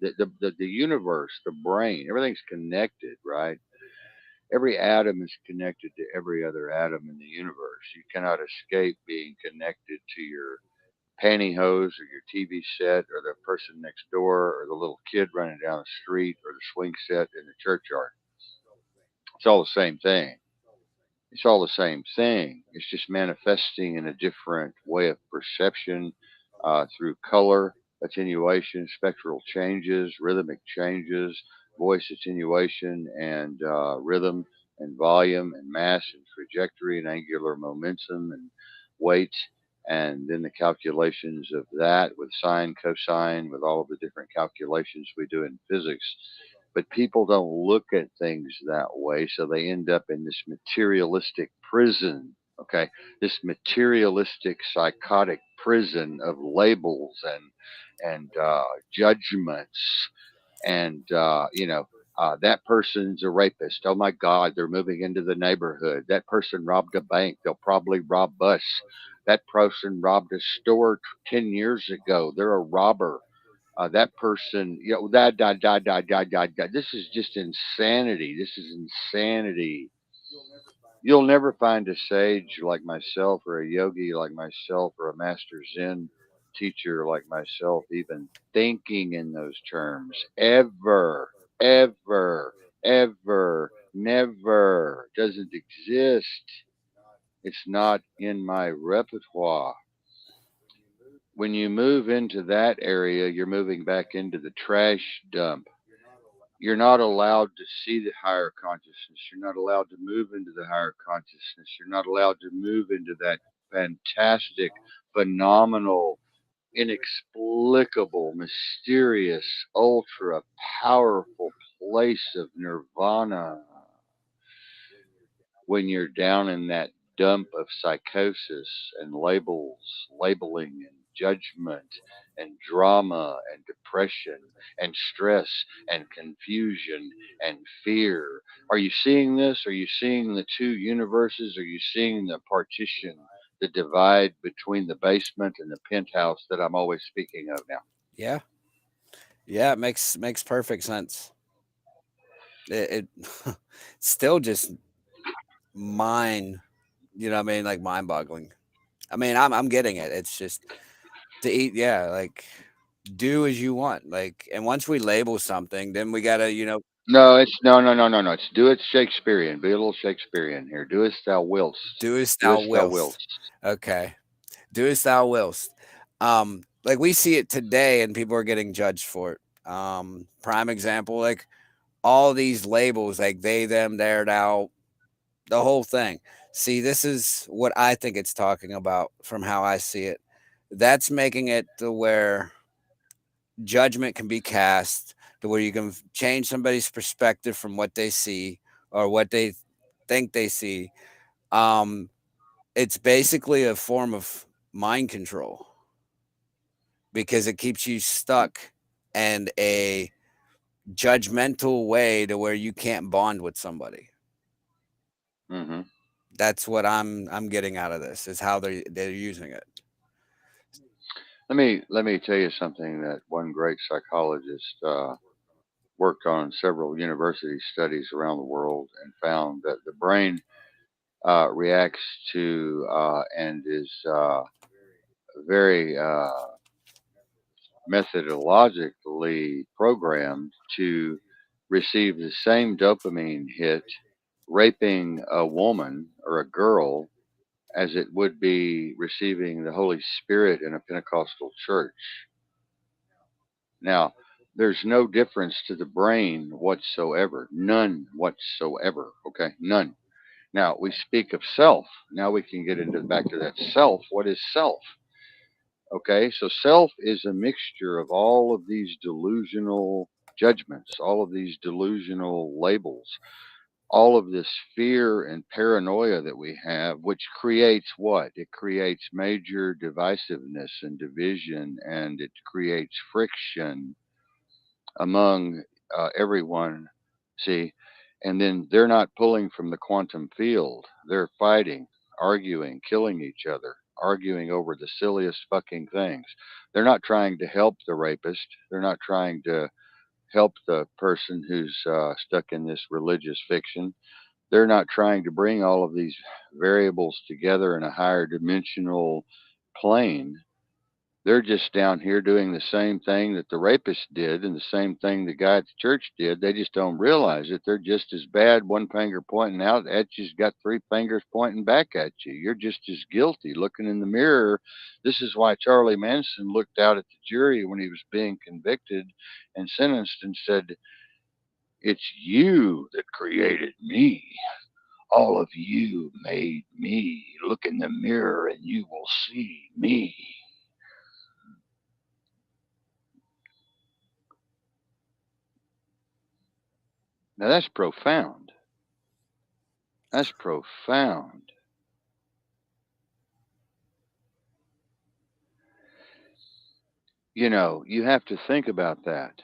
The universe, the brain, everything's connected, right? Every atom is connected to every other atom in the universe. You cannot escape being connected to your pantyhose or your TV set or the person next door or the little kid running down the street or the swing set in the churchyard. It's all the same thing. It's all the same thing. It's just manifesting in a different way of perception through color, attenuation, spectral changes, rhythmic changes, voice attenuation, and rhythm and volume and mass and trajectory and angular momentum and weight. And then the calculations of that with sine, cosine, with all of the different calculations we do in physics, but people don't look at things that way, so they end up in this materialistic prison. Okay, this materialistic psychotic prison of labels and judgments, and that person's a rapist. Oh my God, they're moving into the neighborhood. That person robbed a bank. They'll probably rob us. That person robbed a store 10 years ago. They're a robber. That person, that. This is just insanity. This is insanity. You'll never find a sage like myself, or a yogi like myself, or a master Zen teacher like myself even thinking in those terms ever, ever, ever. Never. Doesn't exist. It's not in my repertoire. When you move into that area, you're moving back into the trash dump. You're not allowed to see the higher consciousness. You're not allowed to move into the higher consciousness. You're not allowed to move into that fantastic, phenomenal, inexplicable, mysterious, ultra powerful place of nirvana when you're down in that dump of psychosis and labels, labeling and judgment and drama and depression and stress and confusion and fear. Are you seeing this? Are you seeing the two universes? Are you seeing the partition, the divide between the basement and the penthouse that I'm always speaking of now? Yeah, yeah, it makes perfect sense. It still just mind, you know what I mean, like mind boggling. I mean, I'm getting it. It's just to eat, yeah, like do as you want. Like, and once we label something, then we gotta, No, it's no, no, no, no, no. It's do it Shakespearean. Be a little Shakespearean here. Do as thou wilt. do as Do thou as thou wilt. willst. Okay, do as thou willst. Like we see it today, and people are getting judged for it. Prime example, like all these labels, like they, them, there, thou, the whole thing. See, this is what I think it's talking about from how I see it. That's making it to where judgment can be cast, to where you can change somebody's perspective from what they see or what they think they see. Um, it's basically a form of mind control because it keeps you stuck in a judgmental way to where you can't bond with somebody. Hmm. That's what I'm getting out of this is how they're using it. Let me tell you something that one great psychologist worked on several university studies around the world and found that the brain reacts to and is very methodologically programmed to receive the same dopamine hit raping a woman or a girl as it would be receiving the Holy Spirit in a Pentecostal church. Now, there's no difference to the brain whatsoever. None whatsoever. Okay? None. Now, we speak of self. Now we can get into back to that self. What is self? Okay? So self is a mixture of all of these delusional judgments, all of these delusional labels, all of this fear and paranoia that we have, which creates what? It creates major divisiveness and division, and it creates friction among everyone. See, and then they're not pulling from the quantum field. They're fighting, arguing, killing each other, arguing over the silliest fucking things. They're not trying to help the rapist. They're not trying to help the person who's stuck in this religious fiction. They're not trying to bring all of these variables together in a higher dimensional plane. They're just down here doing the same thing that the rapist did and the same thing the guy at the church did. They just don't realize it. They're just as bad, one finger pointing out at you's got three fingers pointing back at you. You're just as guilty looking in the mirror. This is why Charlie Manson looked out at the jury when he was being convicted and sentenced and said, "It's you that created me. All of you made me. Look in the mirror and you will see me." Now that's profound. That's profound. You have to think about that,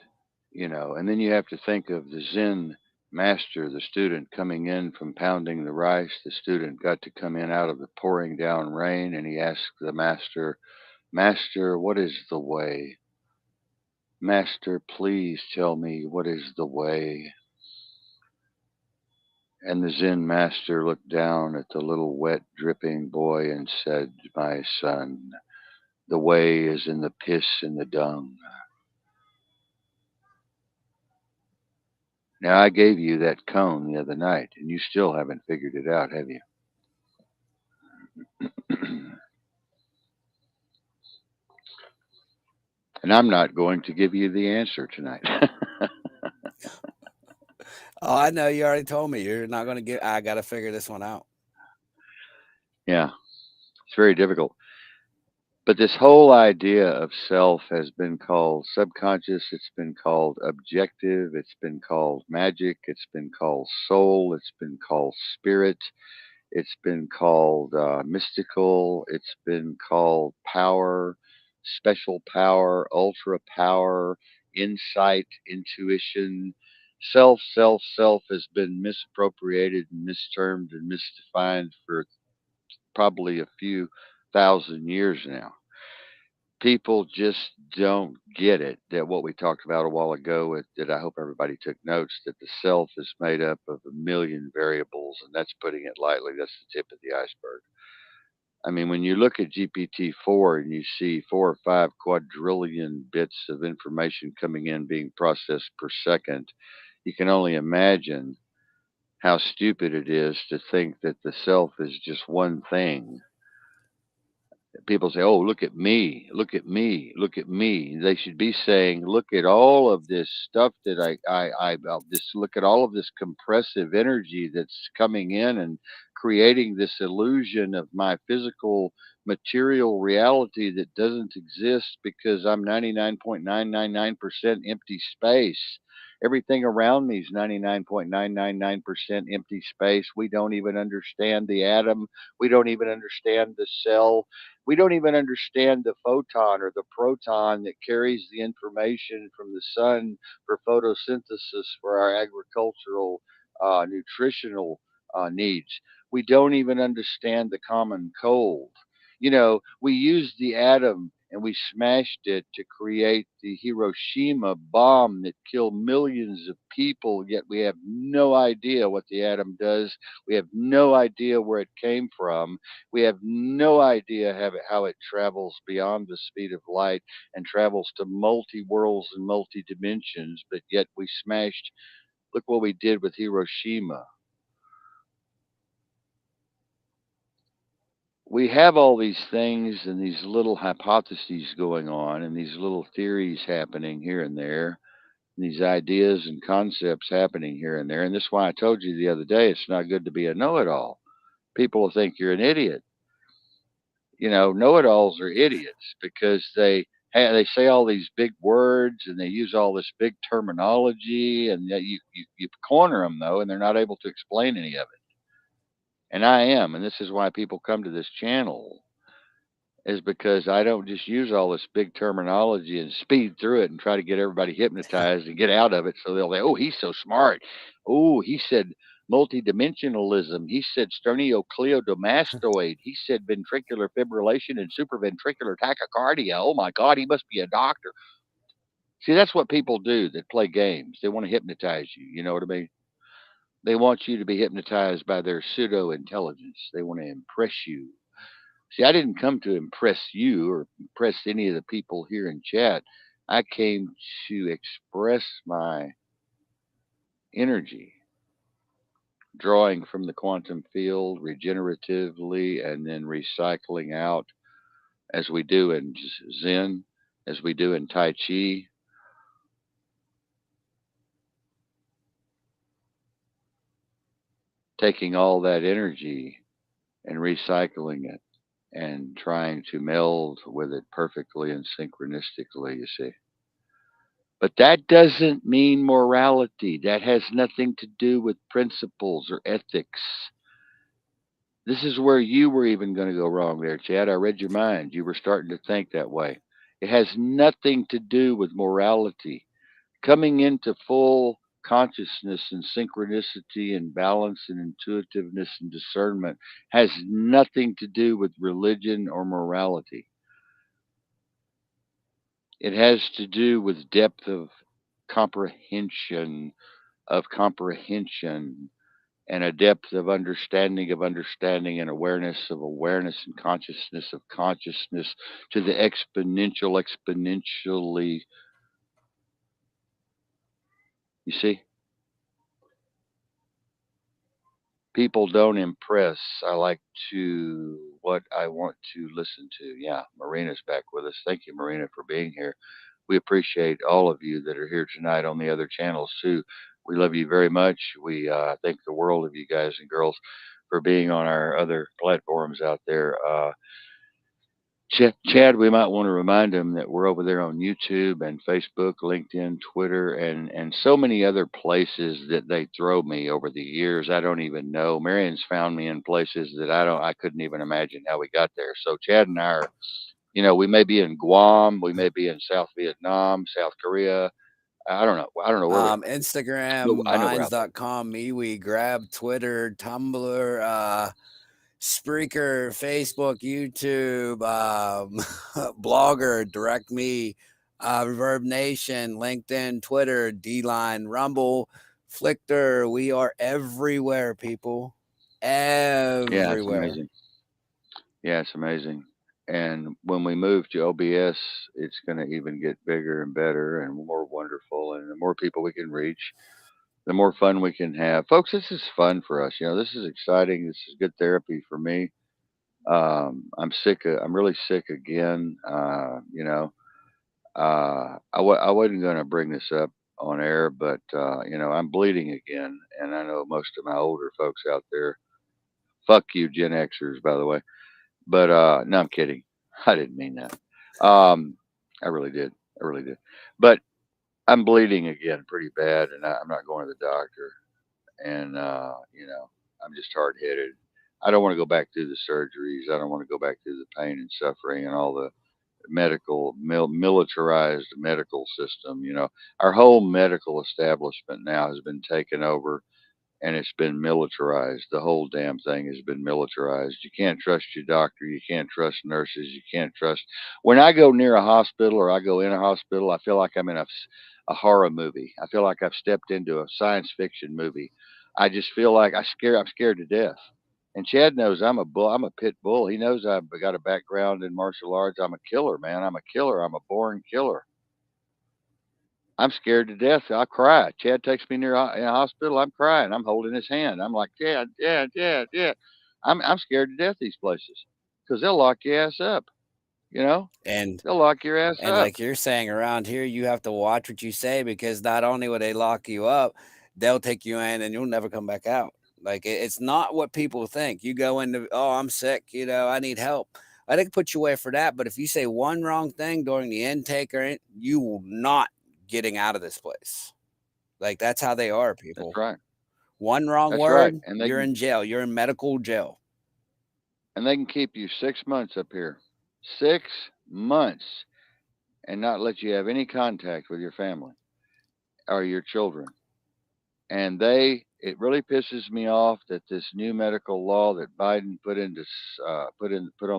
and then you have to think of the Zen master, the student coming in from pounding the rice. The student got to come in out of the pouring down rain, and he asked the master, "Master, what is the way? Master, please tell me what is the way." And the Zen master looked down at the little wet, dripping boy and said, "My son, the way is in the piss and the dung." Now, I gave you that cone the other night, and you still haven't figured it out, have you? And I'm not going to give you the answer tonight. Oh, I know. You already told me you're not going to get. I got to figure this one out. Yeah, it's very difficult. But this whole idea of self has been called subconscious, it's been called objective, it's been called magic, it's been called soul, it's been called spirit, it's been called mystical, it's been called power, special power, ultra power, insight, intuition. Self has been misappropriated and mistermed and misdefined for probably a few thousand years now. People just don't get it, that what we talked about a while ago that I hope everybody took notes, that the self is made up of a million variables, and that's putting it lightly. That's the tip of the iceberg. I mean, when you look at GPT-4 and you see 4 or 5 quadrillion bits of information coming in being processed per second, you can only imagine how stupid it is to think that the self is just one thing. People say, "Oh, look at me, look at me, look at me." They should be saying, "Look at all of this stuff that just look at all of this compressive energy that's coming in and creating this illusion of my physical material reality that doesn't exist because I'm 99.999% empty space. Everything around me is 99.999% empty space. We don't even understand the atom. We don't even understand the cell. We don't even understand the photon or the proton that carries the information from the sun for photosynthesis for our agricultural, nutritional needs. We don't even understand the common cold. We used the atom and we smashed it to create the Hiroshima bomb that killed millions of people, yet we have no idea what the atom does. We have no idea where it came from. We have no idea how it travels beyond the speed of light and travels to multi worlds and multi dimensions, but yet we smashed. Look what we did with Hiroshima. We have all these things and these little hypotheses going on and these little theories happening here and there, and these ideas and concepts happening here and there. And this is why I told you the other day it's not good to be a know it all. People will think you're an idiot. Know-it-alls are idiots because they say all these big words and they use all this big terminology, and yet you corner them though, and they're not able to explain any of it. And I am, and this is why people come to this channel, is because I don't just use all this big terminology and speed through it and try to get everybody hypnotized and get out of it. So they'll say, "Oh, he's so smart. Oh, he said multidimensionalism. He said sternocleidomastoid. He said ventricular fibrillation and supraventricular tachycardia. Oh my God, he must be a doctor." See, that's what people do that play games. They want to hypnotize you. You know what I mean? They want you to be hypnotized by their pseudo intelligence. They want to impress you. See, I didn't come to impress you or impress any of the people here in chat. I came to express my energy, drawing from the quantum field regeneratively and then recycling out as we do in Zen, as we do in Tai Chi, taking all that energy and recycling it and trying to meld with it perfectly and synchronistically, you see. But that doesn't mean morality. That has nothing to do with principles or ethics. This is where you were even going to go wrong there, Chad. I read your mind. You were starting to think that way. It has nothing to do with morality. Coming into full consciousness and synchronicity and balance and intuitiveness and discernment has nothing to do with religion or morality. It has to do with depth comprehension of comprehension and a depth of understanding and awareness and consciousness of consciousness to the exponentially, you see? People don't impress. I like to what I want to listen to. Yeah, Marina's back with us. Thank you, Marina, for being here. We appreciate all of you that are here tonight on the other channels too. We love you very much. We thank the world of you guys and girls for being on our other platforms out there. Chad, we might want to remind them that we're over there on YouTube and Facebook, LinkedIn, Twitter, and so many other places that they throw me over the years. I don't even know. Marion's found me in places that I couldn't even imagine how we got there. So Chad and I are, we may be in Guam, we may be in South Vietnam, South Korea. I don't know. I don't know where we are, but Instagram, I know we're out there. minds.com, MeWe, Grab, Twitter, Tumblr, Spreaker, Facebook, YouTube, Blogger, Direct Me, Reverb Nation, LinkedIn, Twitter, D Line, Rumble, Flickr. We are everywhere, people. Yeah, it's Everywhere. amazing. Yeah, it's amazing. And when we move to OBS, it's going to even get bigger and better and more wonderful. And the more people we can reach, the more fun we can have. Folks, this is fun for us. This is exciting. This is good therapy for me. I'm really sick again. I wasn't going to bring this up on air, but, I'm bleeding again. And I know most of my older folks out there, fuck you, Gen Xers, by the way. But no, I'm kidding. I didn't mean that. I really did. I really did. But I'm bleeding again pretty bad, and I'm not going to the doctor. And I'm just hard headed. I don't want to go back through the surgeries. I don't want to go back through the pain and suffering and all the militarized medical system. Our whole medical establishment now has been taken over and it's been militarized. The whole damn thing has been militarized. You can't trust your doctor. You can't trust nurses. You can't trust. When I go near a hospital or I go in a hospital, I feel like I'm in a horror movie. I feel like I've stepped into a science fiction movie. I just feel like I'm scared to death. And Chad knows I'm a bull. I'm a pit bull. He knows I've got a background in martial arts. I'm a killer, man. I'm a killer. I'm a born killer. I'm scared to death. I cry. Chad takes me near in a hospital. I'm crying. I'm holding his hand. I'm like, Chad, Chad, Chad, Chad. I'm scared to death these places because they'll lock your ass up. You know, And they'll lock your ass And up. like you're saying around here, you have to watch what you say because not only will they lock you up, they'll take you in and you'll never come back out. Like it's not what people think. You go into, oh, I'm sick, I need help. I think put you away for that. But if you say one wrong thing during the intake you will not getting out of this place. Like that's how they are, That's people. right. One wrong That's right. word, you're in jail. You're in medical jail. And they can keep you 6 months up here, 6 months, and not let you have any contact with your family or your children. And it really pisses me off that this new medical law that Biden put on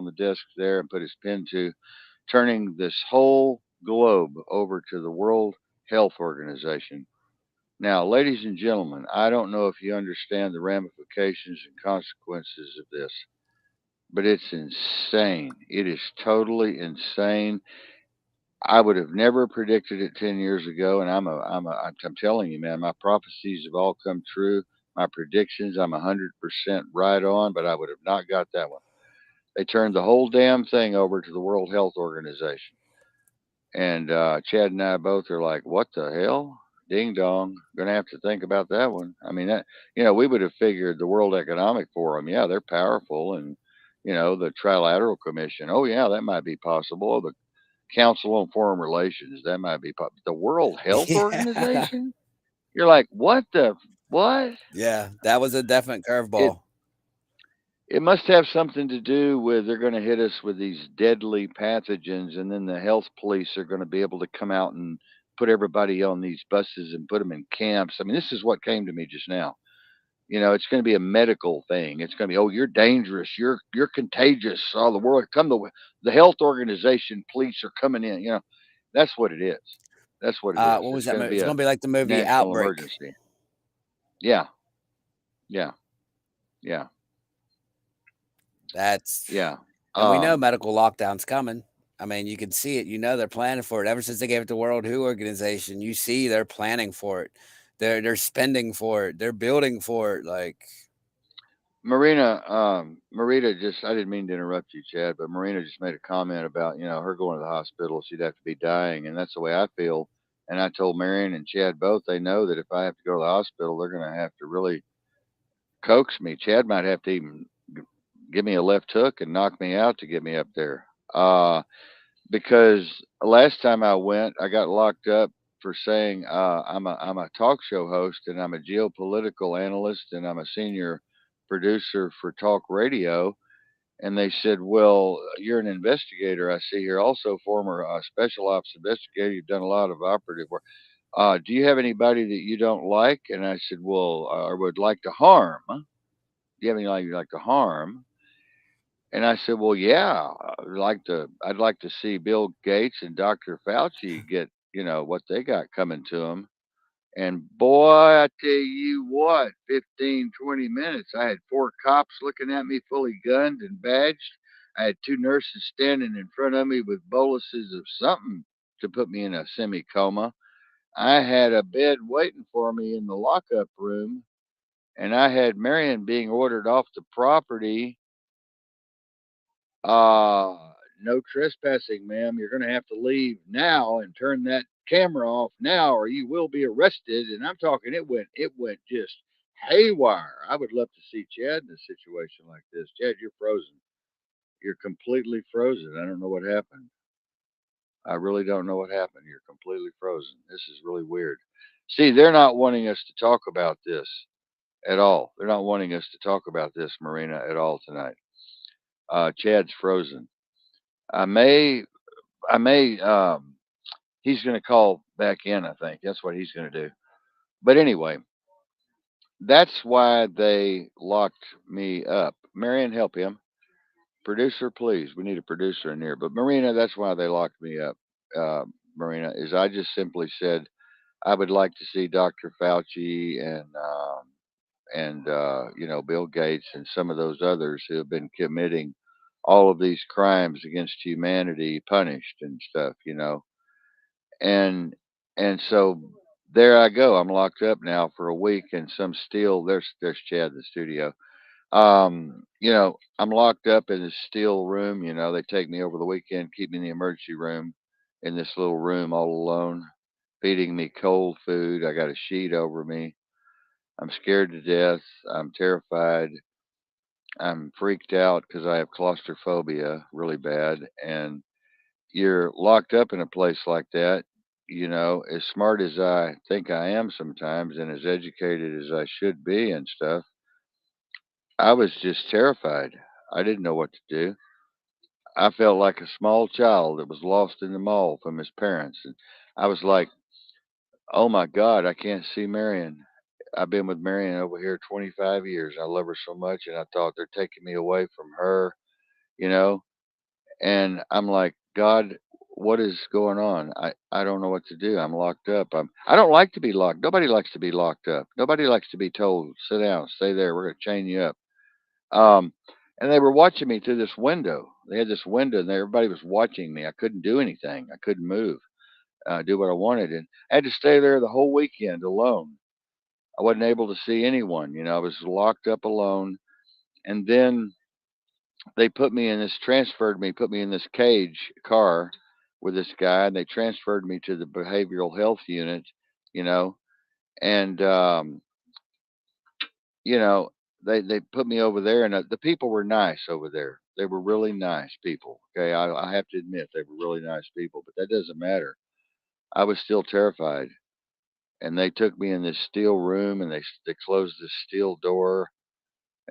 the desk there and put his pen to, turning this whole globe over to the World Health Organization. Now, ladies and gentlemen, I don't know if you understand the ramifications and consequences of this, but it's insane. It is totally insane. I would have never predicted it 10 years ago, and I'm telling you, man, my prophecies have all come true. My predictions, I'm 100% right on, but I would have not got that one. They turned the whole damn thing over to the World Health Organization. And Chad and I both are like, what the hell? Ding dong. Gonna have to think about that one. I mean, we would have figured the World Economic Forum, yeah, they're powerful. And, the Trilateral Commission, oh, yeah, that might be possible. Oh, the Council on Foreign Relations, that might be possible. The World Health Yeah. Organization? You're like, what? Yeah. That was a definite It, curveball. It must have something to do with they're going to hit us with these deadly pathogens, and then the health police are going to be able to come out and put everybody on these buses and put them in camps. I mean, this is what came to me just now. It's going to be a medical thing. It's going to be, oh, you're dangerous, you're contagious. All the world come the health organization, police are coming in. That's what it is. That's what it is. What was It's that going to movie? be It's a gonna be like the movie national Outbreak. emergency. Yeah, yeah, yeah, That's yeah. and we know Um, medical lockdown's coming. I mean, you can see it. You know they're planning for it. Ever since they gave it to World WHO organization, you see they're planning for it. They're spending for it. They're building for it. Like Marita just, I didn't mean to interrupt you, Chad, but Marina just made a comment about, her going to the hospital. She'd have to be dying. And that's the way I feel. And I told Marion and Chad both, they know that if I have to go to the hospital, they're going to have to really coax me. Chad might have to even give me a left hook and knock me out to get me up there. Because last time I went, I got locked up for saying I'm a talk show host and I'm a geopolitical analyst and I'm a senior producer for talk radio. And they said, "Well, you're an investigator. I see here, also former special ops investigator. You've done a lot of operative work. Do you have anybody that you don't like?" And I said, "Well, I would like to harm. Do you have anybody you'd like to harm?" And I said, "Well, yeah, I'd like to see Bill Gates and Dr. Fauci get, what they got coming to them." And boy, I tell you what, 15, 20 minutes, I had four cops looking at me fully gunned and badged. I had two nurses standing in front of me with boluses of something to put me in a semi coma. I had a bed waiting for me in the lockup room, and I had Marion being ordered off the property. No trespassing, ma'am. You're going to have to leave now and turn that camera off now, or you will be arrested. And I'm talking, it went just haywire. I would love to see Chad in a situation like this. Chad, you're frozen. You're completely frozen. I don't know what happened. I really don't know what happened. You're completely frozen. This is really weird. See, they're not wanting us to talk about this at all. They're not wanting us to talk about this, Marina, at all tonight. Chad's frozen. I may I may he's going to call back in, I think. That's what he's going to do. But anyway, that's why they locked me up. Marion, help him. Producer, please. We need a producer in here. But Marina, that's why they locked me up. Marina, is I just simply said I would like to see Dr. Fauci and Bill Gates and some of those others who have been committing all of these crimes against humanity punished and stuff. And so there I go. I'm locked up now for a week in some steel. There's Chad in the studio. I'm locked up in this steel room. They take me over the weekend, keep me in the emergency room, in this little room all alone, feeding me cold food. I got a sheet over me. I'm scared to death. I'm terrified. I'm freaked out because I have claustrophobia really bad, and you're locked up in a place like that, as smart as I think I am sometimes and as educated as I should be and stuff, I was just terrified. I didn't know what to do. I felt like a small child that was lost in the mall from his parents. And I was like, oh my God, I can't see Marion. I've been with Marion over here 25 years. I love her so much. And I thought they're taking me away from her, you know? And I'm like, God, what is going on? I don't know what to do. I'm locked up. I don't like to be locked. Nobody likes to be locked up. Nobody likes to be told, sit down, stay there. We're going to chain you up. Um, and they were watching me through this window. They had this window, and everybody was watching me. I couldn't do anything. I couldn't move, do what I wanted, and I had to stay there the whole weekend alone. I wasn't able to see anyone. I was locked up alone. And then they put me in this cage car with this guy, and they transferred me to the behavioral health unit, you know, and you know, they put me over there, and the people were nice over there. They were really nice people. Okay, I have to admit they were really nice people, but that doesn't matter. I was still terrified, and they took me in this steel room, and they closed this steel door,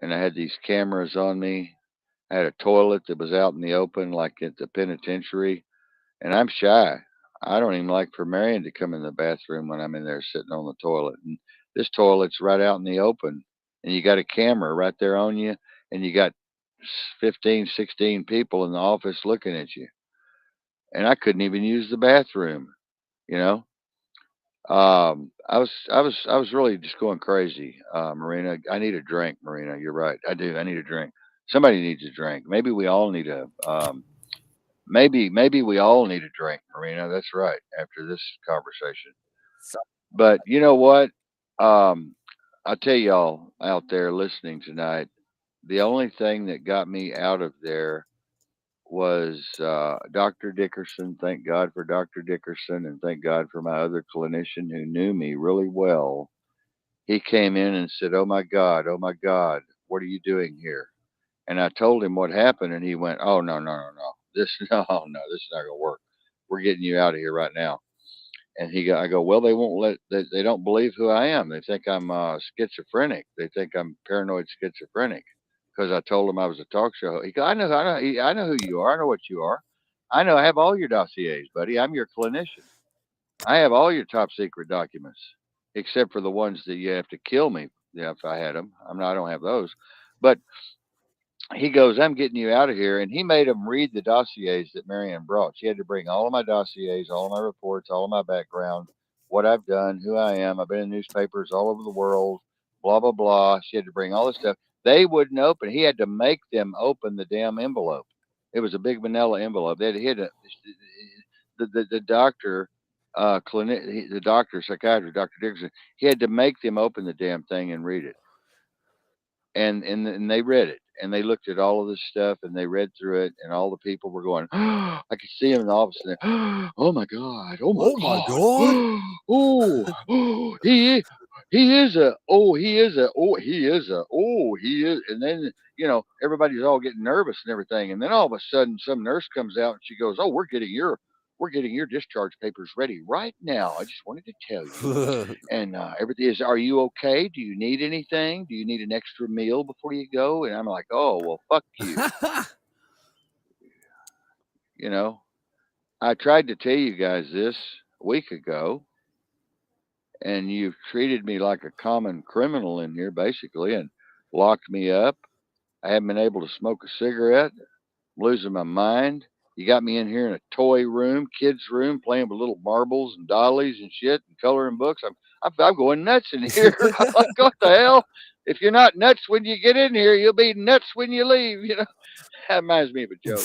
and I had these cameras on me. I had a toilet that was out in the open, like at the penitentiary, and I'm shy. I don't even like for Marion to come in the bathroom when I'm in there sitting on the toilet. And this toilet's right out in the open, and you got a camera right there on you, and you got 15, 16 people in the office looking at you. And I couldn't even use the bathroom, you know. I was really just going crazy, Marina. I need a drink, Marina. You're right. I do. I need a drink. Somebody needs a drink. Maybe we all need a maybe we all need a drink, Marina. That's right. After this conversation, So, but you know what? Um, I'll tell y'all out there listening tonight. the only thing that got me out of there was Dr. Dickerson. Thank God for Dr. Dickerson, and thank God for my other clinician who knew me really well. He came in and said, oh my God, what are you doing here?" And I told him what happened, and he went, "Oh, no, no, no, no. This, no, this is not going to work. We're getting you out of here right now." And I go, "Well, they won't they don't believe who I am. They think I'm schizophrenic. They think I'm paranoid schizophrenic because I told them I was a talk show." He goes, I know who you are. I know what you are. I know. I have all your dossiers, buddy. I'm your clinician. I have all your top secret documents, except for the ones that you have to kill me. Yeah, if I had them, I don't have those. But he goes, "I'm getting you out of here." And he made them read the dossiers that Marianne brought. She had to bring all of my dossiers, all of my reports, all of my background, what I've done, who I am. I've been in newspapers all over the world, blah, blah, blah. She had to bring all this stuff. They wouldn't open. He had to make them open the damn envelope. It was a big manila envelope. They had hit it. The doctor, the doctor, psychiatrist, Dr. Dickerson, he had to make them open the damn thing and read it. And they read it, and they looked at all of this stuff, and they read through it, and all the people were going, I could see them in the office, and they, "Oh my God, oh my Oh my God, God. oh, he is," and then everybody's all getting nervous and everything, and then all of a sudden some nurse comes out and she goes, "Oh, we're getting your discharge papers ready right now. I just wanted to tell you." And everything is, "Are you okay? Do you need anything? Do you need an extra meal before you go?" And I'm like, "Oh, well, fuck you." You know, I tried to tell you guys this a week ago, and you've treated me like a common criminal in here, basically, and locked me up. I haven't been able to smoke a cigarette. I'm losing my mind. You got me in here in a toy room, kids' room, playing with little marbles and dollies and shit and coloring books. I'm going nuts in here. I'm like, what the hell? If you're not nuts when you get in here, you'll be nuts when you leave. That reminds me of a joke.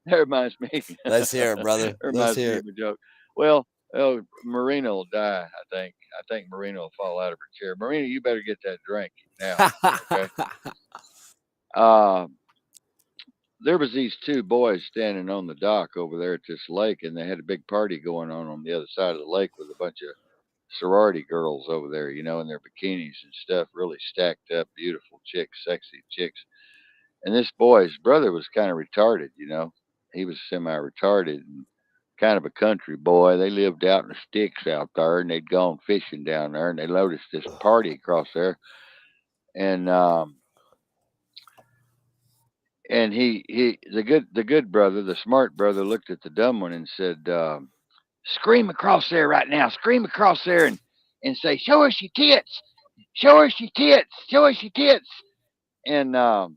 That reminds me. Let's hear it, brother. That Let's reminds me hear of a joke. Well, oh, Marina will die. I think Marina will fall out of her chair. Marina, you better get that drink now. Okay. it. Uh, there was these two boys standing on the dock over there at this lake, and they had a big party going on the other side of the lake with a bunch of sorority girls over there, in their bikinis and stuff, really stacked up, beautiful chicks, sexy chicks. And this boy's brother was kind of retarded. He was semi-retarded and kind of a country boy. They lived out in the sticks out there, and they'd gone fishing down there, and they noticed this party across there, and the good brother, the smart brother, looked at the dumb one and said, "Scream across there right now! Scream across there and say, 'Show us your tits! Show us your tits! Show us your tits!'" And the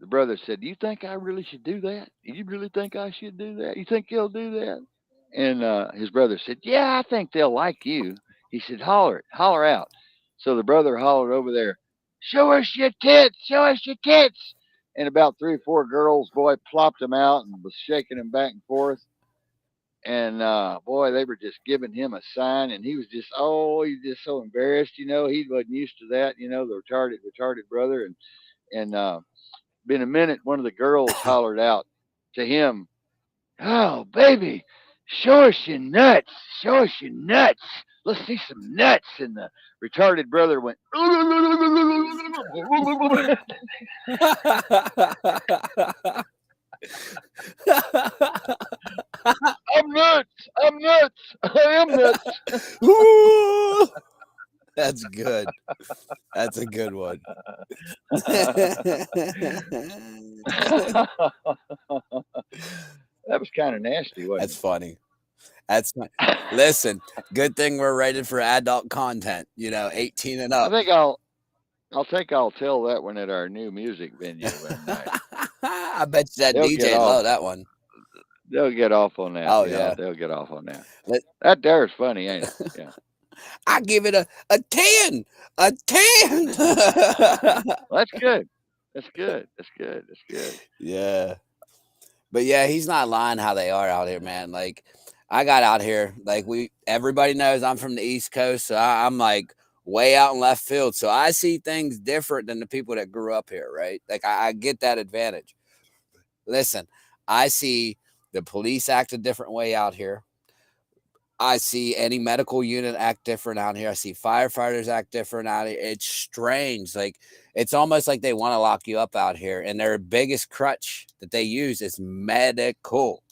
brother said, "Do you think I really should do that? Do you really think I should do that? You think they'll do that?" And his brother said, "Yeah, I think they'll like you." He said, "Holler it, holler out." So the brother hollered over there, "Show us your tits, show us your tits." And about 3 or 4 girls, boy, plopped him out and was shaking him back and forth. And boy, they were just giving him a sign, and he was just, he's just so embarrassed. He wasn't used to that. The retarded brother, and been a minute, one of the girls hollered out to him, "Oh, baby, show us your nuts. Show us your nuts. Let's see some nuts." And the retarded brother went, "I'm nuts. I'm nuts. I am nuts." Ooh, that's good. That's a good one. That was kind of nasty, wasn't That's funny. That's fun. it? Listen, good thing we're rated for adult content, 18 and I up. think I'll tell that one at our new music venue one night. I bet you that They'll get DJ off. love that one. They'll get off on that. Oh, Yeah, yeah. they'll get off on that. Let- That there's funny, ain't it? Yeah. I give it a 10. A 10. Well, that's good. That's good. That's good. That's good. Yeah. But yeah, he's not lying how they are out here, man. Like, I got out here, like everybody knows I'm from the East Coast, so I'm like way out in left field. So I see things different than the people that grew up here, right? Like I get that advantage. Listen, I see the police act a different way out here. I see any medical unit act different out here. I see firefighters act different out here. It's strange. Like it's almost like they want to lock you up out here. And their biggest crutch that they use is medical.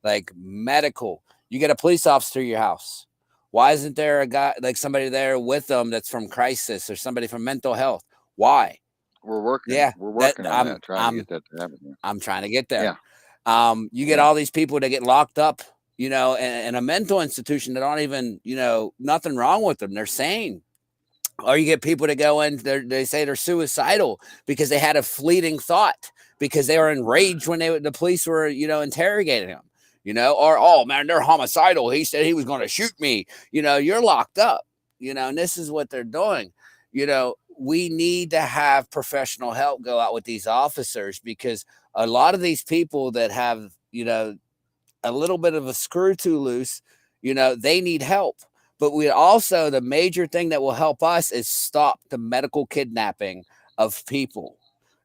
Like medical. You get a police officer to your house. Why isn't there a guy like somebody there with them that's from crisis or somebody from mental health? Why? We're working. Yeah, We're that working on that, trying to get that to happen here. I'm trying to get there. Yeah. You get Yeah. all these people that get locked up, in a mental institution that aren't even, nothing wrong with them. They're sane. Or you get people that go in, they say they're suicidal because they had a fleeting thought because they were enraged when the police were, interrogating them, or, oh man, they're homicidal. He said he was going to shoot me. You're locked up, and this is what they're doing. We need to have professional help go out with these officers because a lot of these people that have, a little bit of a screw too loose, they need help. But we also, the major thing that will help us is stop the medical kidnapping of people.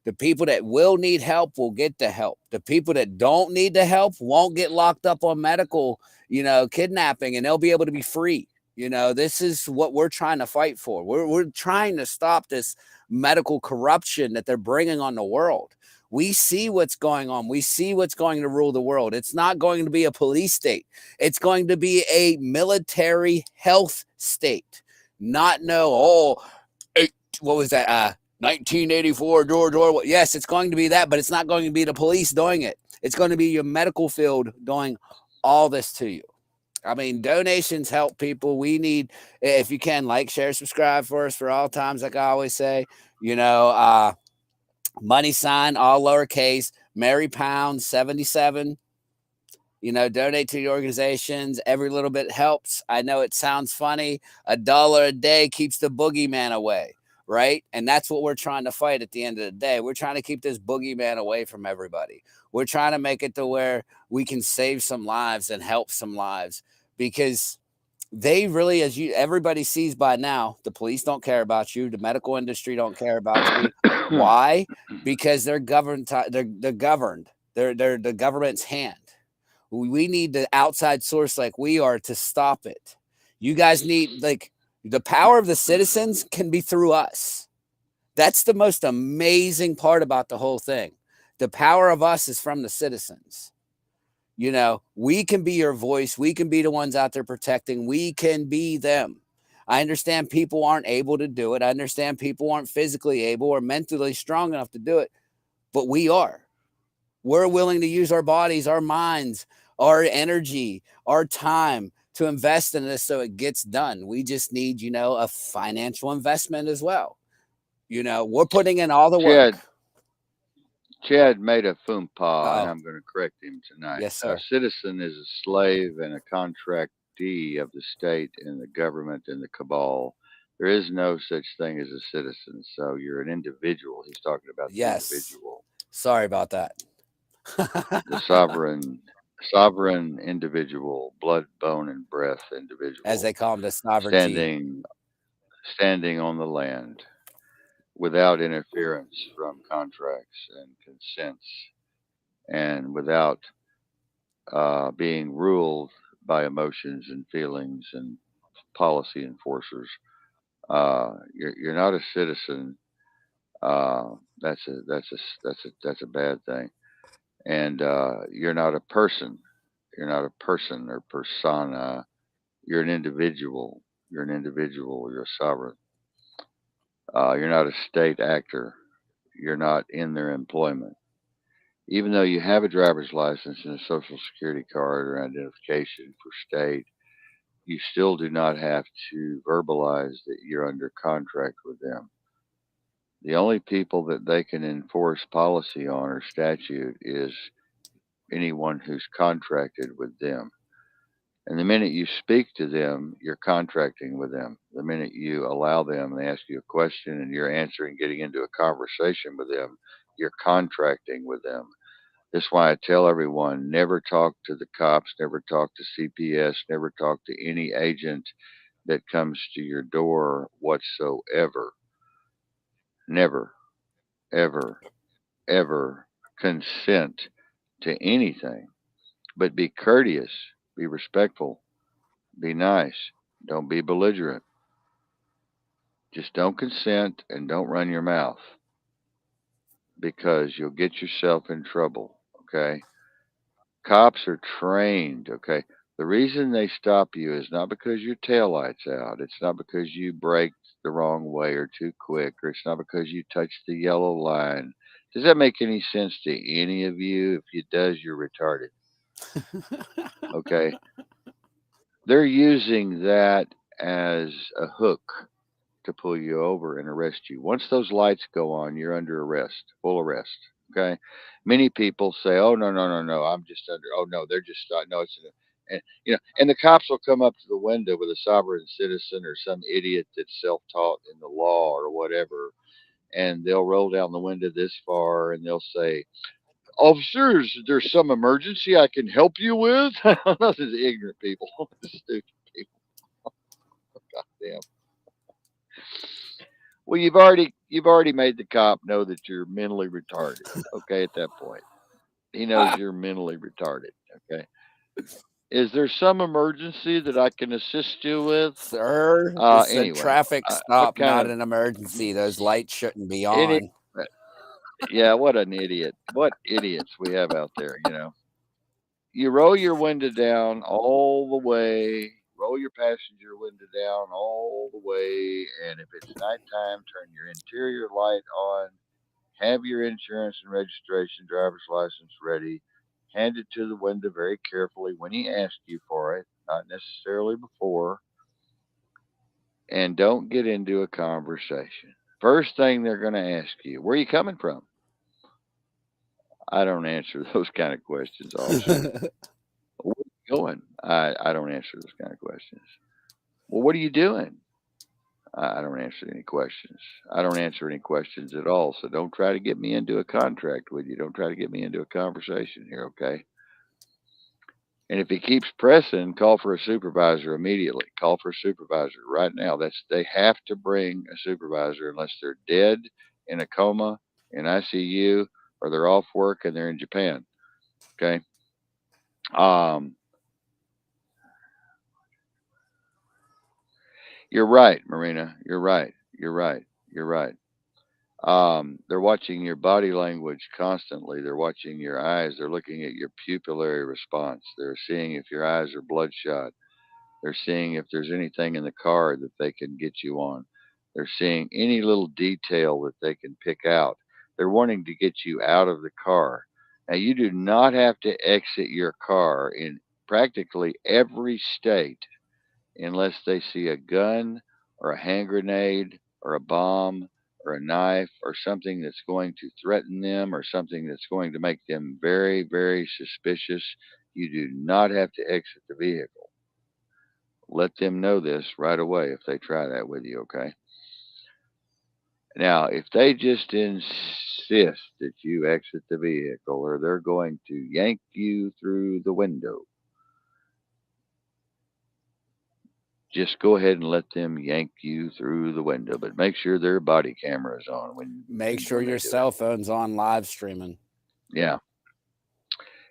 The people that will need help will get the help. The people that don't need the help won't get locked up on medical, kidnapping, and they'll be able to be free. This is what we're trying to fight for. We're trying to stop this medical corruption that they're bringing on the world. We see what's going on. We see what's going to rule the world. It's not going to be a police state. It's going to be a military health state. Not no, what was that? 1984, George Orwell. Yes, it's going to be that, but it's not going to be the police doing it. It's going to be your medical field doing all this to you. I mean, donations help people. We need, if you can, like, share, subscribe for us for all times, like I always say. Money sign, all lowercase, Mary Pound 77. Donate to the organizations. Every little bit helps. I know it sounds funny. $1 a day keeps the boogeyman away, right? And that's what we're trying to fight at the end of the day. We're trying to keep this boogeyman away from everybody. We're trying to make it to where we can save some lives and help some lives because they really, everybody sees by now, the police don't care about you. The medical industry don't care about you. Why? Because they're governed. They're governed. They're the government's hand. We need the outside source like we are to stop it. You guys need the power of the citizens can be through us. That's the most amazing part about the whole thing. The power of us is from the citizens. We can be your voice. We can be the ones out there protecting. We can be them. I understand people aren't able to do it. I understand people aren't physically able or mentally strong enough to do it, but we are. We're willing to use our bodies, our minds, our energy, our time to invest in this so it gets done. We just need, a financial investment as well. We're putting in all the work. Chad, Chad made a foompa, and Oh, I'm going to correct him tonight. yes, A sir. citizen is a slave and a contractee of the state and the government and the cabal. There is no such thing as a citizen. So you're an individual. He's talking about the Yes. individual, Sorry about that. the sovereign individual, blood, bone, and breath As individual, they call them, the sovereignty. standing standing on the land without interference from contracts and consents, and without being ruled by emotions and feelings and policy enforcers. You're not a citizen. That's a bad thing. And you're not a person. You're not a person or persona. You're an individual. You're an individual. You're a sovereign. You're not a state actor. You're not in their employment. Even though you have a driver's license and a social security card or identification for state, you still do not have to verbalize that you're under contract with them. The only people that they can enforce policy on or statute is anyone who's contracted with them. And the minute you speak to them, you're contracting with them. The minute you allow them, they ask you a question and you're answering, getting into a conversation with them, you're contracting with them. That's why I tell everyone never talk to the cops, never talk to CPS, never talk to any agent that comes to your door whatsoever. Never, ever, ever consent to anything, but be courteous, be respectful, be nice. Don't be belligerent. Just don't consent and don't run your mouth because you'll get yourself in trouble. Okay. Cops are trained. Okay. The reason they stop you is not because your tail lights out. It's not because you braked the wrong way or too quick, or it's not because you touched the yellow line. Does that make any sense to any of you? If it does, you're retarded. Okay. They're using that as a hook to pull you over and arrest you. Once those lights go on, you're under arrest, full arrest. Okay. Many people say, "Oh no, no, no, no, I'm just under." Oh no, they're just no. It's and the cops will come up to the window with a sovereign citizen or some idiot that's self-taught in the law or whatever, and they'll roll down the window this far and they'll say, "Officers, there's some emergency I can help you with." Nothing's ignorant people, stupid people. Damn. Well, you've already made the cop know that you're mentally retarded. Okay, at that point, he knows you're mentally retarded. Okay, is there some emergency that I can assist you with? Sir, it's a Anyway, traffic what stop, kind not of an emergency. Those lights shouldn't be any? on. Yeah, what an idiot! What idiots we have out there. You roll your window down all the way. Roll your passenger window down all the way, and if it's nighttime, turn your interior light on. Have your insurance and registration, driver's license ready. Hand it to the window very carefully when he asks you for it, not necessarily before. And don't get into a conversation. First thing they're going to ask you, where are you coming from? I don't answer those kind of questions, officer. Where are you going? I don't answer those kind of questions. Well, what are you doing? I don't answer any questions. I don't answer any questions at all. So don't try to get me into a contract with you. Don't try to get me into a conversation here, okay? And if he keeps pressing, call for a supervisor immediately. Call for a supervisor right now. They have to bring a supervisor unless they're dead, in a coma, in ICU, or they're off work and they're in Japan. Okay. Um, you're right, Marina. You're right. You're right. You're right. They're watching your body language constantly. They're watching your eyes. They're looking at your pupillary response. They're seeing if your eyes are bloodshot. They're seeing if there's anything in the car that they can get you on. They're seeing any little detail that they can pick out. They're wanting to get you out of the car. Now, you do not have to exit your car in practically every state unless they see a gun or a hand grenade or a bomb or a knife or something that's going to threaten them or something that's going to make them very, very suspicious. You do not have to exit the vehicle. Let them know this right away if they try that with you, okay? Now, if they just insist that you exit the vehicle or they're going to yank you through the window, just go ahead and let them yank you through the window, but make sure their body camera is on Make sure when they your do it. cell phone's on live streaming. Yeah.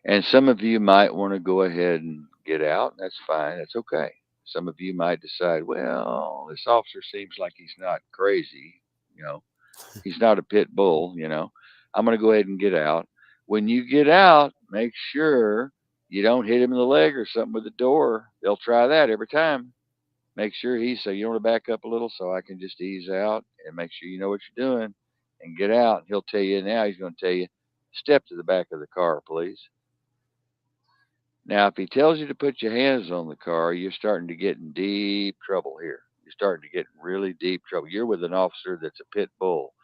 And some of you might want to go ahead and get out. That's fine. That's okay. Some of you might decide, well, this officer seems like he's not crazy. You know, he's not a pit bull. I'm going to go ahead and get out. When you get out, make sure you don't hit him in the leg or something with the door. They'll try that every time. Make sure so you want to back up a little so I can just ease out and make sure you know what you're doing and get out. He'll tell you now, he's going to tell you, step to the back of the car, please. Now, if he tells you to put your hands on the car, you're starting to get in deep trouble here. You're starting to get in really deep trouble. You're with an officer that's a pit bull.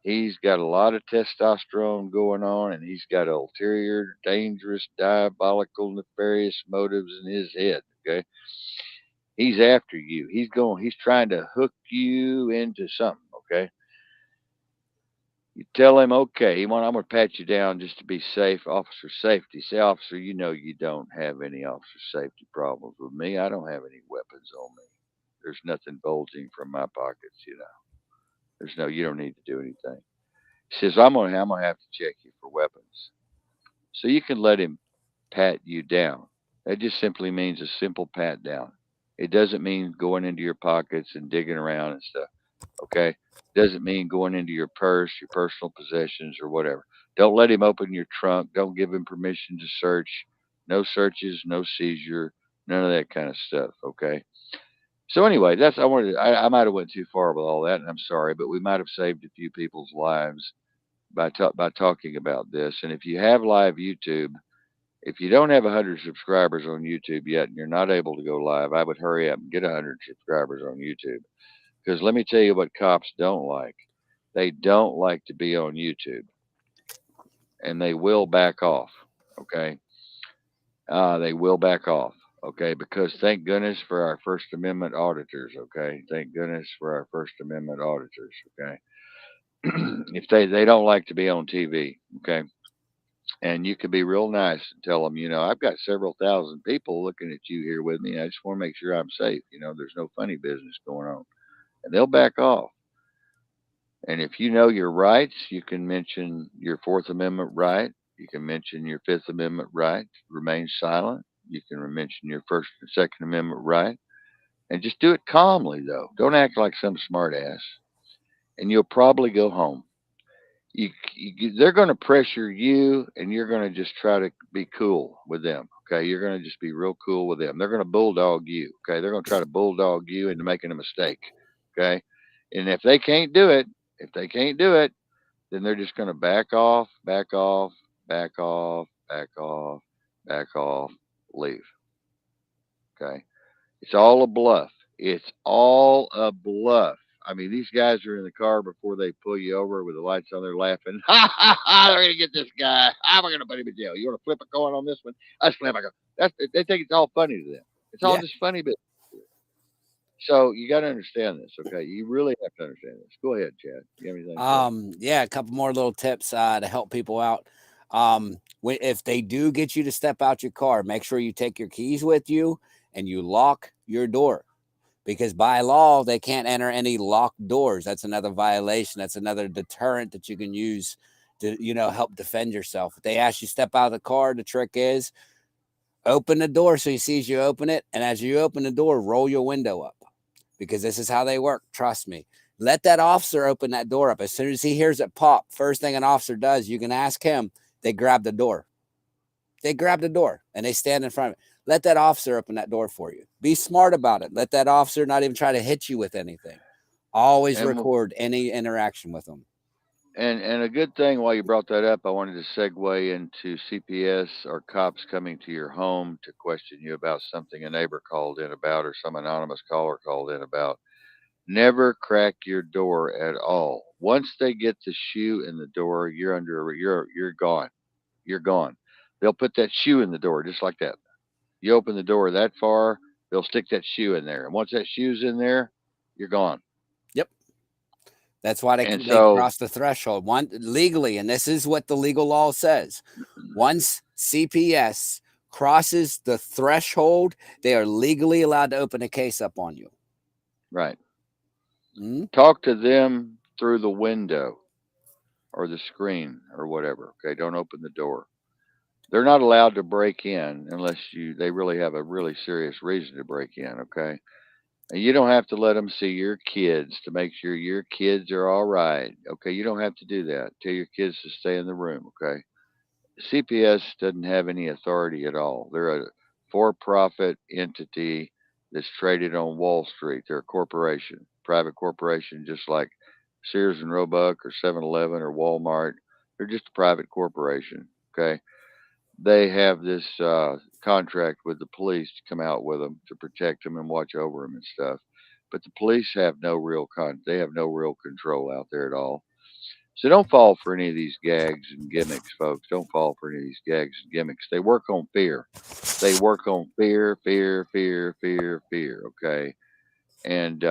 He's got a lot of testosterone going on, and he's got ulterior, dangerous, diabolical, nefarious motives in his head. Okay, he's after you. He's trying to hook you into something. Okay, you tell him, okay, I'm going to pat you down just to be safe. Officer safety. Say, officer, you know you don't have any officer safety problems with me. I don't have any weapons on me. There's nothing bulging from my pockets, you know. There's no, you don't need to do anything. He says, I'm gonna have to check you for weapons. So you can let him pat you down. That just simply means a simple pat down. It doesn't mean going into your pockets and digging around and stuff. Okay? Doesn't mean going into your purse, your personal possessions, or whatever. Don't let him open your trunk. Don't give him permission to search. No searches, no seizure, none of that kind of stuff. Okay? So anyway, that's I might have went too far with all that, and I'm sorry, but we might have saved a few people's lives by talking about this. And if you have live YouTube, if you don't have 100 subscribers on YouTube yet, and you're not able to go live, I would hurry up and get 100 subscribers on YouTube. Because let me tell you what cops don't like. They don't like to be on YouTube, and they will back off. Okay, they will back off. Okay, because thank goodness for our First Amendment auditors. Okay, thank goodness for our First Amendment auditors. Okay, if they don't like to be on TV. Okay, and you could be real nice and tell them, I've got several thousand people looking at you here with me. I just want to make sure I'm safe. There's no funny business going on, and they'll back off. And if you know your rights, you can mention your Fourth Amendment right. You can mention your Fifth Amendment right. Remain silent. You can mention your First and Second Amendment right. And just do it calmly, though. Don't act like some smartass. And you'll probably go home. They're going to pressure you, and you're going to just try to be cool with them. Okay, you're going to just be real cool with them. They're going to bulldog you. Okay, they're going to try to bulldog you into making a mistake. Okay, and if they can't do it, then they're just going to back off, back off, back off, back off, back off, leave. Okay, it's all a bluff. It's all a bluff. I mean, these guys are in the car before they pull you over with the lights on. They're laughing. Ha ha ha! They're gonna get this guy. I'm gonna put him in jail. You want to flip a coin on this one? Let's flip a coin. They think it's all funny to them. It's all Yeah. just funny business. So you got to understand this, okay? You really have to understand this. Go ahead, Chad. You have anything to say? Yeah, a couple more little tips to help people out. If they do get you to step out your car, make sure you take your keys with you and you lock your door, because by law they can't enter any locked doors. That's another violation. That's another deterrent that you can use to help defend yourself. If they ask you to step out of the car, the trick is open the door so he sees you open it, and as you open the door, roll your window up, because this is how they work. Trust me. Let that officer open that door up. As soon as he hears it pop, first thing an officer does, you can ask him, they grab the door. They grab the door and they stand in front of it. Let that officer open that door for you. Be smart about it. Let that officer not even try to hit you with anything. Always And record any interaction with them. and a good thing while you brought that up, I wanted to segue into CPS or cops coming to your home to question you about something a neighbor called in about or some anonymous caller called in about. Never crack your door at all. Once they get the shoe in the door, you're gone. You're gone. They'll put that shoe in the door just like that. You open the door that far, they'll stick that shoe in there, and once that shoe's in there, you're gone. Yep. That's why And they so, cross the threshold one legally, and this is what the legal law says. Once CPS crosses the threshold, they are legally allowed to open a case up on you. right, Mm-hmm. talk to them through the window or the screen or whatever. Okay, don't open the door. They're not allowed to break in unless they really have a really serious reason to break in. Okay, and you don't have to let them see your kids to make sure your kids are all right. Okay, you don't have to do that. Tell your kids to stay in the room. Okay, CPS doesn't have any authority at all. They're a for-profit entity that's traded on Wall Street. They're a corporation, private corporation, just like Sears and Roebuck or 7-Eleven or Walmart. They're just a private corporation. Okay, they have this contract with the police to come out with them to protect them and watch over them and stuff. But the police have no real they have no real control out there at all. So don't fall for any of these gags and gimmicks, folks. Don't fall for any of these gags and gimmicks. They work on fear. They work on fear, fear, fear, fear, fear. Okay, and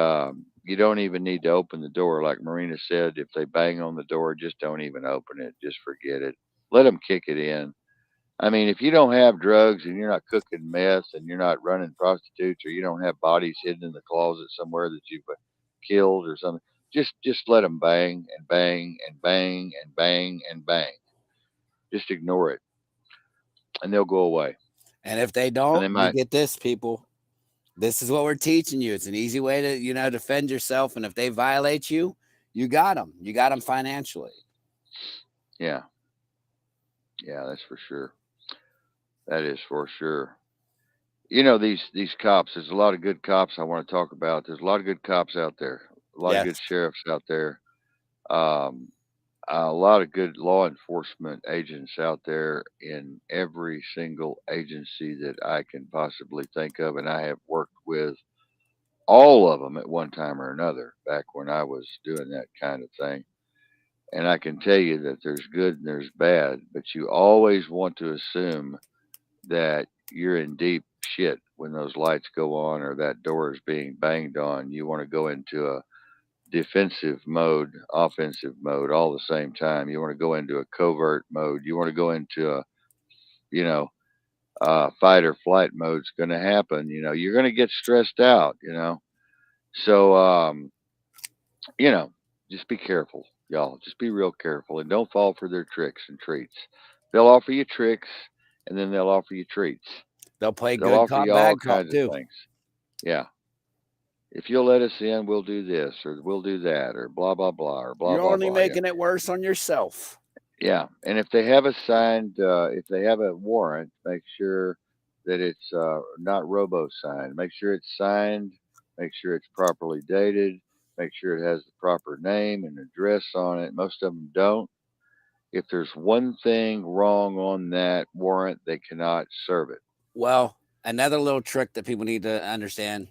you don't even need to open the door, like Marina said. If they bang on the door, just don't even open it. Just forget it. Let them kick it in. I mean, if you don't have drugs and you're not cooking meth and you're not running prostitutes or you don't have bodies hidden in the closet somewhere that you've killed or something, just let them bang and bang and bang and bang and bang. Just ignore it, and they'll go away. And if they And don't, they you might, get this, people. This is what we're teaching you. It's an easy way to, defend yourself. And if they violate you, you got them. You got them financially. yeah, yeah, that's for sure. That is for sure. You know these cops. There's a lot of good cops I want to talk about. There's a lot of good cops out there. A lot of good Yes. sheriffs out there. Um, a lot of good law enforcement agents out there in every single agency that I can possibly think of, and I have worked with all of them at one time or another back when I was doing that kind of thing. And I can tell you that there's good and there's bad, but you always want to assume that you're in deep shit when those lights go on or that door is being banged on. You want to go into a defensive mode, offensive mode all the same time. You want to go into a covert mode. You want to go into a, you know, fight or flight mode's going to happen. You know, you're going to get stressed out, you know. So, you know, just be careful, y'all. Just be real careful and don't fall for their tricks and treats. They'll offer you tricks and then they'll offer you treats. They'll play They'll good offer cop, you all bad cop kinds of too. things. Yeah. If you'll let us in, we'll do this or we'll do that or blah, blah, blah or blah, You're blah, only blah. Yeah. making it worse on yourself. Yeah. And if they have a signed, if they have a warrant, make sure that it's not robo signed. Make sure it's signed. Make sure it's properly dated. Make sure it has the proper name and address on it. Most of them don't. If there's one thing wrong on that warrant, they cannot serve it. Well, another little trick that people need to understand,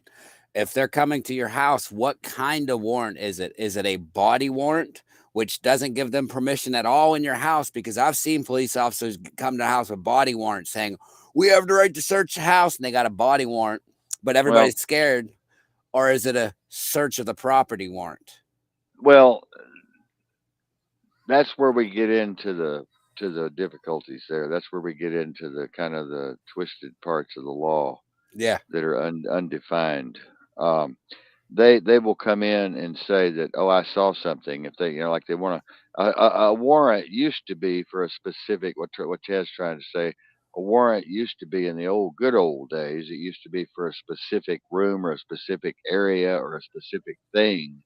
if they're coming to your house, what kind of warrant is it? Is it a body warrant, which doesn't give them permission at all in your house? Because I've seen police officers come to the house with body warrants saying, we have the right to search the house, and they got a body warrant, but Well, everybody's scared. Or is it a search of the property warrant? well, that's where we get into the difficulties there. That's where we get into the kind of the twisted parts of the law Yeah. that are undefined. Um, they will come in and say that, oh, I saw something. If they, you know, like they want a warrant used to be for a specific, what Chad's trying to say, a warrant used to be in the old good old days, it used to be for a specific room or a specific area or a specific thing.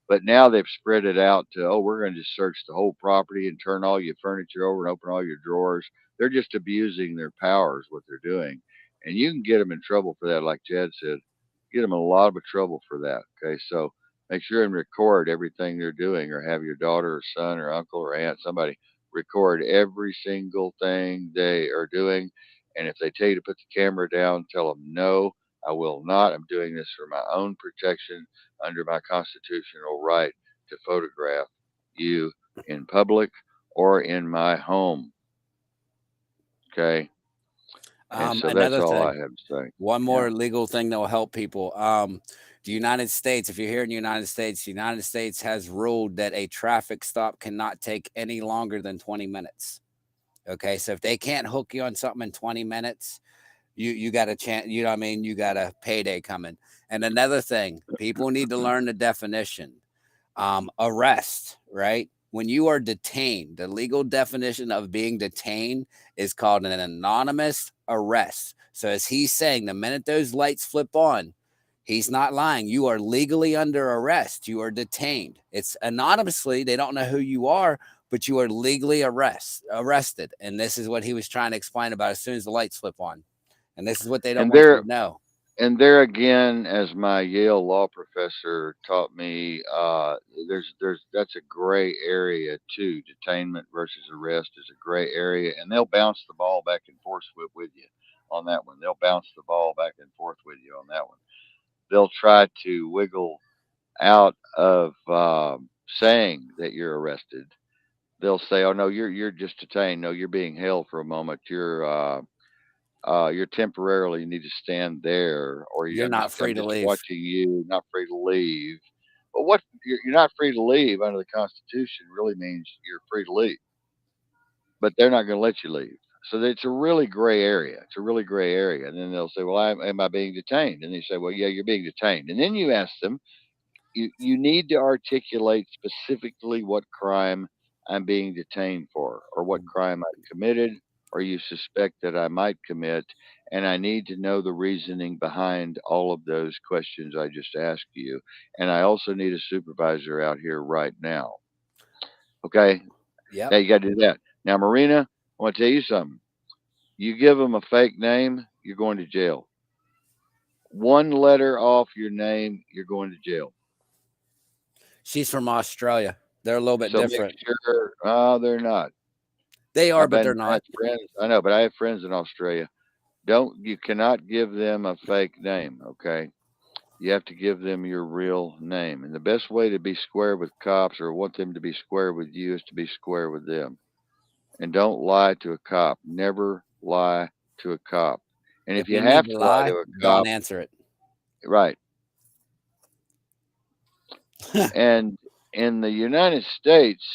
But now they've spread it out to, oh, we're going to just search the whole property and turn all your furniture over and open all your drawers. They're just abusing their powers, what they're doing. And you can get them in trouble for that, like Jed said. Get them in a lot of trouble for that. Okay. So make sure and record everything they're doing, or have your daughter or son or uncle or aunt, somebody record every single thing they are doing. And if they tell you to put the camera down, tell them, no, I will not. I'm doing this for my own protection under my constitutional right to photograph you in public or in my home. Okay. And so that's Another all I thing, have to say. one Yeah. more legal thing that will help people. The United States, if you're here in the United States has ruled that a traffic stop cannot take any longer than 20 minutes. Okay. So if they can't hook you on something in 20 minutes, you got a chance, you know what I mean? You got a payday coming. And another thing, people need to learn the definition. Arrest, right? When you are detained, the legal definition of being detained is called an anonymous arrest. So, as he's saying, the minute those lights flip on, he's not lying. You are legally under arrest. You are detained. It's anonymously, they don't know who you are, but you are legally arrested. And this is what he was trying to explain about as soon as the lights flip on. And this is what they don't And want you there to know. and there again, as my Yale law professor taught me, there's that's a gray area too. Detainment versus arrest is a gray area, and they'll bounce the ball back and forth with you on that one. They'll bounce the ball back and forth with you on that one. They'll try to wiggle out of saying that you're arrested. They'll say, "Oh no, you're just detained. No, you're being held for a moment. You're temporarily you need to stand there, or You're I'm not just free to leave. watching you, not free to leave. But what you're not free to leave under the Constitution really means you're free to leave, but they're not going to let you leave. So it's a really gray area. It's a really gray area. And then they'll say, "Well, am I being detained?" And they say, "Well, yeah, you're being detained." And then you ask them, you need to articulate specifically what crime I'm being detained for, or what crime I've committed, or you suspect that I might commit, and I need to know the reasoning behind all of those questions I just asked you. And I also need a supervisor out here right now. Okay, Yep. now you got to do that. Now, Marina, I want to tell you something. You give them a fake name, you're going to jail. One letter off your name, you're going to jail. She's from Australia. They're a little bit So make different. sure, they're not. They are, but they're I have not. friends. I know, but I have friends in Australia. You cannot give them a fake name. Okay, you have to give them your real name. And the best way to be square with cops, or want them to be square with you, is to be square with them. And don't lie to a cop. Never lie to a cop. And If if you you need have to to lie lie, to a don't cop, answer it. right? And in the United States,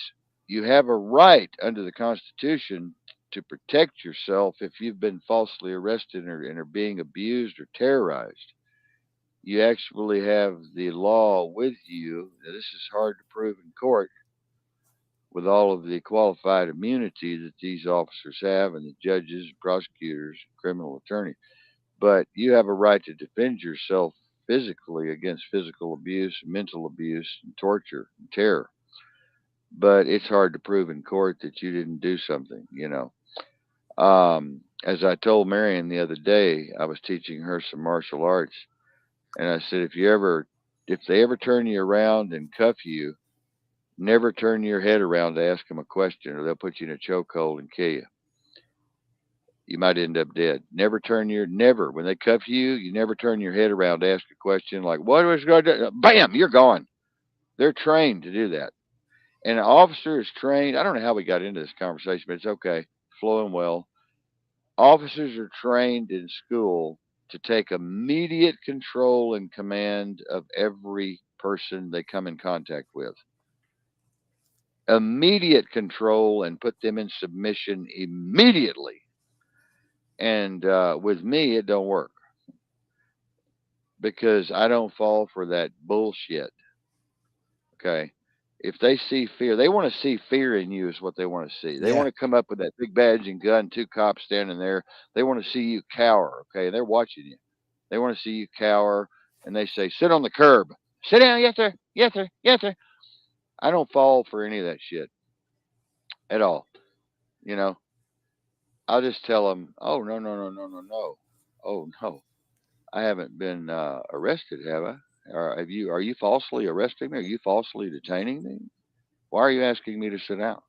you have a right under the Constitution to protect yourself if you've been falsely arrested, and are being abused or terrorized. You actually have the law with you. Now, this is hard to prove in court with all of the qualified immunity that these officers have, and the judges, prosecutors, criminal attorneys. But you have a right to defend yourself physically against physical abuse, mental abuse, and torture and terror. But it's hard to prove in court that you didn't do something. As I told Marion the other day, I was teaching her some martial arts, and I said, if they ever turn you around and cuff you, never turn your head around to ask them a question, or they'll put you in a chokehold and kill you. You might end up dead. Never, when they cuff you, you never turn your head around to ask a question like, "What was going to?" Bam, you're gone. They're trained to do that. And an officer is trained. I don't know how we got into this conversation, but it's okay. Flowing well. Officers are trained in school to take immediate control and command of every person they come in contact with. Immediate control, and put them in submission immediately. And with me, it don't work because I don't fall for that bullshit. Okay. If they see fear, they want to see fear in you, is what they want to see. They Yeah. want to come up with that big badge and gun, two cops standing there. They want to see you cower. Okay. They're watching you. They want to see you cower, and they say, "Sit on the curb. Sit down. Yes, sir. Yes, sir. Yes, sir." I don't fall for any of that shit at all. You know, I'll just tell them, "Oh, no, no, no, no, no, no. Oh, no. I haven't been arrested, have I? Or have you? Are you falsely arresting me? Are you falsely detaining me? Why are you asking me to sit down?"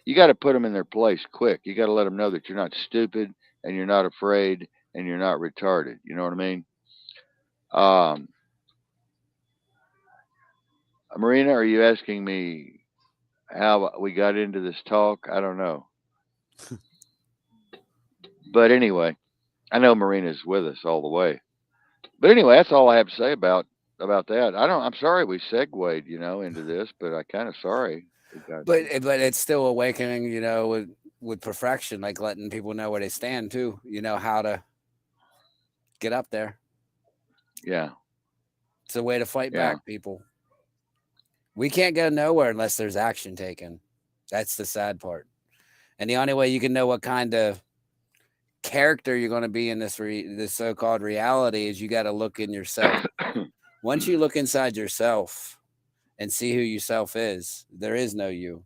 You got to put them in their place quick. You got to let them know that you're not stupid, and you're not afraid, and you're not retarded. You know what I mean? Um, Marina, are you asking me how we got into this talk? I don't know. But anyway, I know Marina's with us all the way. But anyway, that's all I have to say about that. I'm sorry we segued, into this, but I kind of sorry we got. But it's still awakening, with perfection, like letting people know where they stand too. You know how to get up there. Yeah, It's a way to fight yeah. back, people. We can't go nowhere unless there's action taken. That's the sad part. And the only way you can know what kind of character you're going to be in this so-called reality is you got to look in yourself. Once you look inside yourself and see who yourself is, there is no you.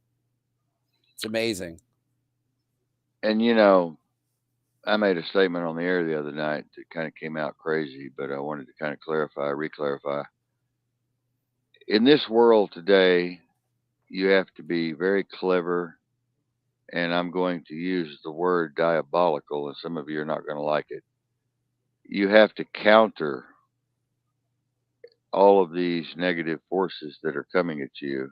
It's amazing. And I made a statement on the air the other night that kind of came out crazy, but I wanted to kind of re-clarify. In this world today, you have to be very clever, and I'm going to use the word diabolical, and some of you are not going to like it. You have to counter all of these negative forces that are coming at you,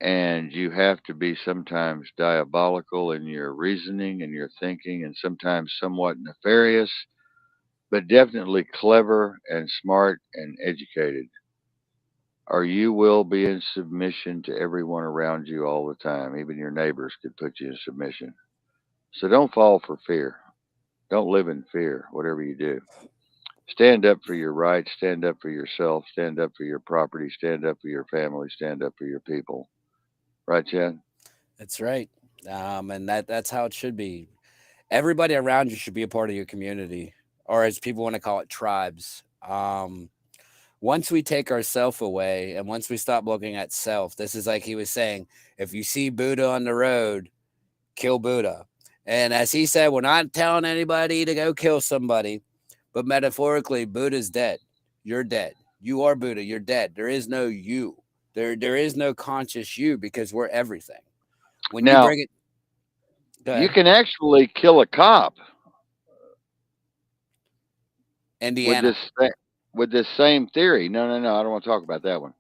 and you have to be sometimes diabolical in your reasoning and your thinking, and sometimes somewhat nefarious, but definitely clever and smart and educated, or you will be in submission to everyone around you all the time. Even your neighbors could put you in submission. So don't fall for fear. Don't live in fear, whatever you do. Stand up for your rights, stand up for yourself, stand up for your property, stand up for your family, stand up for your people. Right, Chad? That's right. And that's how it should be. Everybody around you should be a part of your community, or as people want to call it, tribes. Once we take ourself away and once we stop looking at self, this is like he was saying, if you see Buddha on the road, kill Buddha. And as he said, we're not telling anybody to go kill somebody, but metaphorically, Buddha's dead. You're dead. You are Buddha. You're dead. There is no you. There is no conscious you because we're everything. When you Now, bring it, go you ahead. can actually kill a cop with Indiana. this same theory. No, no, no. I don't want to talk about that one.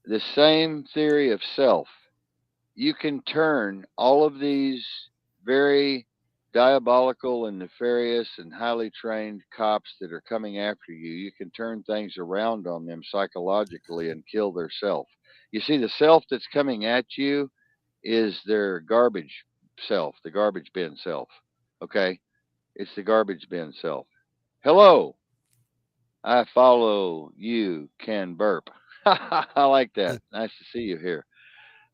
The same theory of self. You can turn all of these very diabolical and nefarious and highly trained cops that are coming after you. You can turn things around on them psychologically and kill their self. You see, the self that's coming at you is their garbage self, the garbage bin self. Okay? It's the garbage bin self. Hello, I follow you, can burp. I like that. Nice to see you here.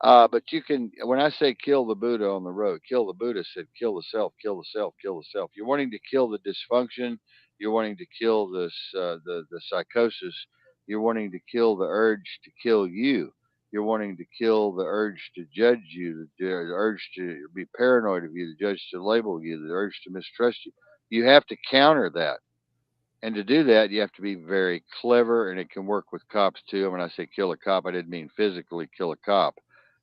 But you can, when I say kill the Buddha on the road, kill the Buddha said kill the self, kill the self, kill the self. You're wanting to kill the dysfunction. You're wanting to kill this, the psychosis. You're wanting to kill the urge to kill you. You're wanting to kill the urge to judge you, the urge to be paranoid of you, the urge to label you, the urge to mistrust you. You have to counter that. And to do that, you have to be very clever, and it can work with cops too. When I say kill a cop, I didn't mean physically kill a cop.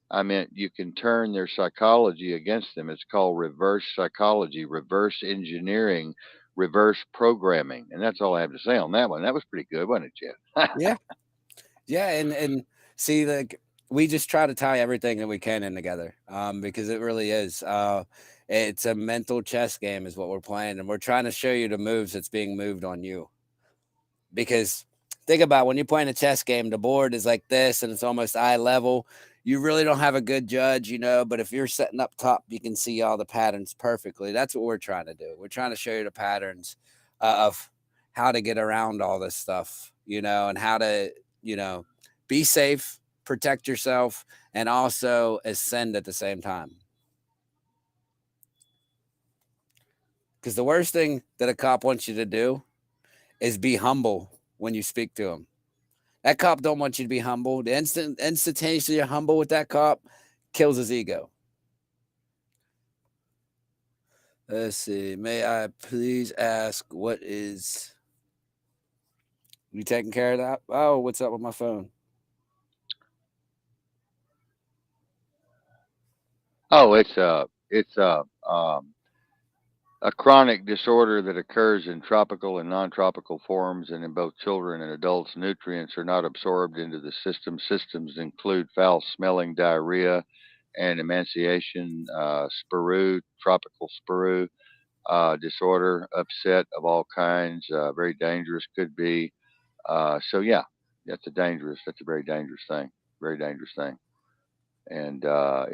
I meant you can turn their psychology against them. It's called reverse psychology, reverse engineering, reverse programming. And that's all I have to say on that one. That was pretty good, wasn't it, Jeff? Yeah. Yeah. And see, like, we just try to tie everything that we can in together because it really is. It's a mental chess game, is what we're playing. And we're trying to show you the moves that's being moved on you. Because think about when you're playing a chess game, the board is like this and it's almost eye level. You really don't have a good judge, but if you're sitting up top, you can see all the patterns perfectly. That's what we're trying to do. We're trying to show you the patterns of how to get around all this stuff, and how to, you know, be safe, protect yourself, and also ascend at the same time. Because the worst thing that a cop wants you to do is be humble when you speak to him. That cop don't want you to be humble. The instantaneously you're humble with that cop kills his ego. Let's see. May I please ask what is you taking care of that? Oh, what's up with my phone? Oh, a chronic disorder that occurs in tropical and non-tropical forms and in both children and adults. Nutrients are not absorbed into the system. Systems include foul-smelling diarrhea and emaciation, spiru, tropical spiru disorder, upset of all kinds, very dangerous could be. So yeah, that's a very dangerous thing, very dangerous thing. And the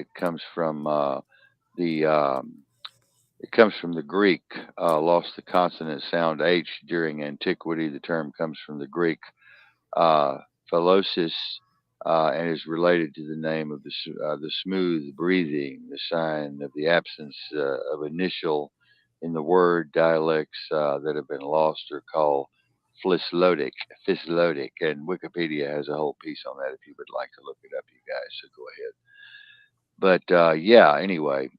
it comes from the Greek, lost the consonant sound H during antiquity. The term comes from the Greek uh, phalosis and is related to the name of the smooth breathing, the sign of the absence of initial in the word. Dialects that have been lost are called philolotic, philolotic, and Wikipedia has a whole piece on that if you would like to look it up, you guys. So go ahead. But yeah, anyway,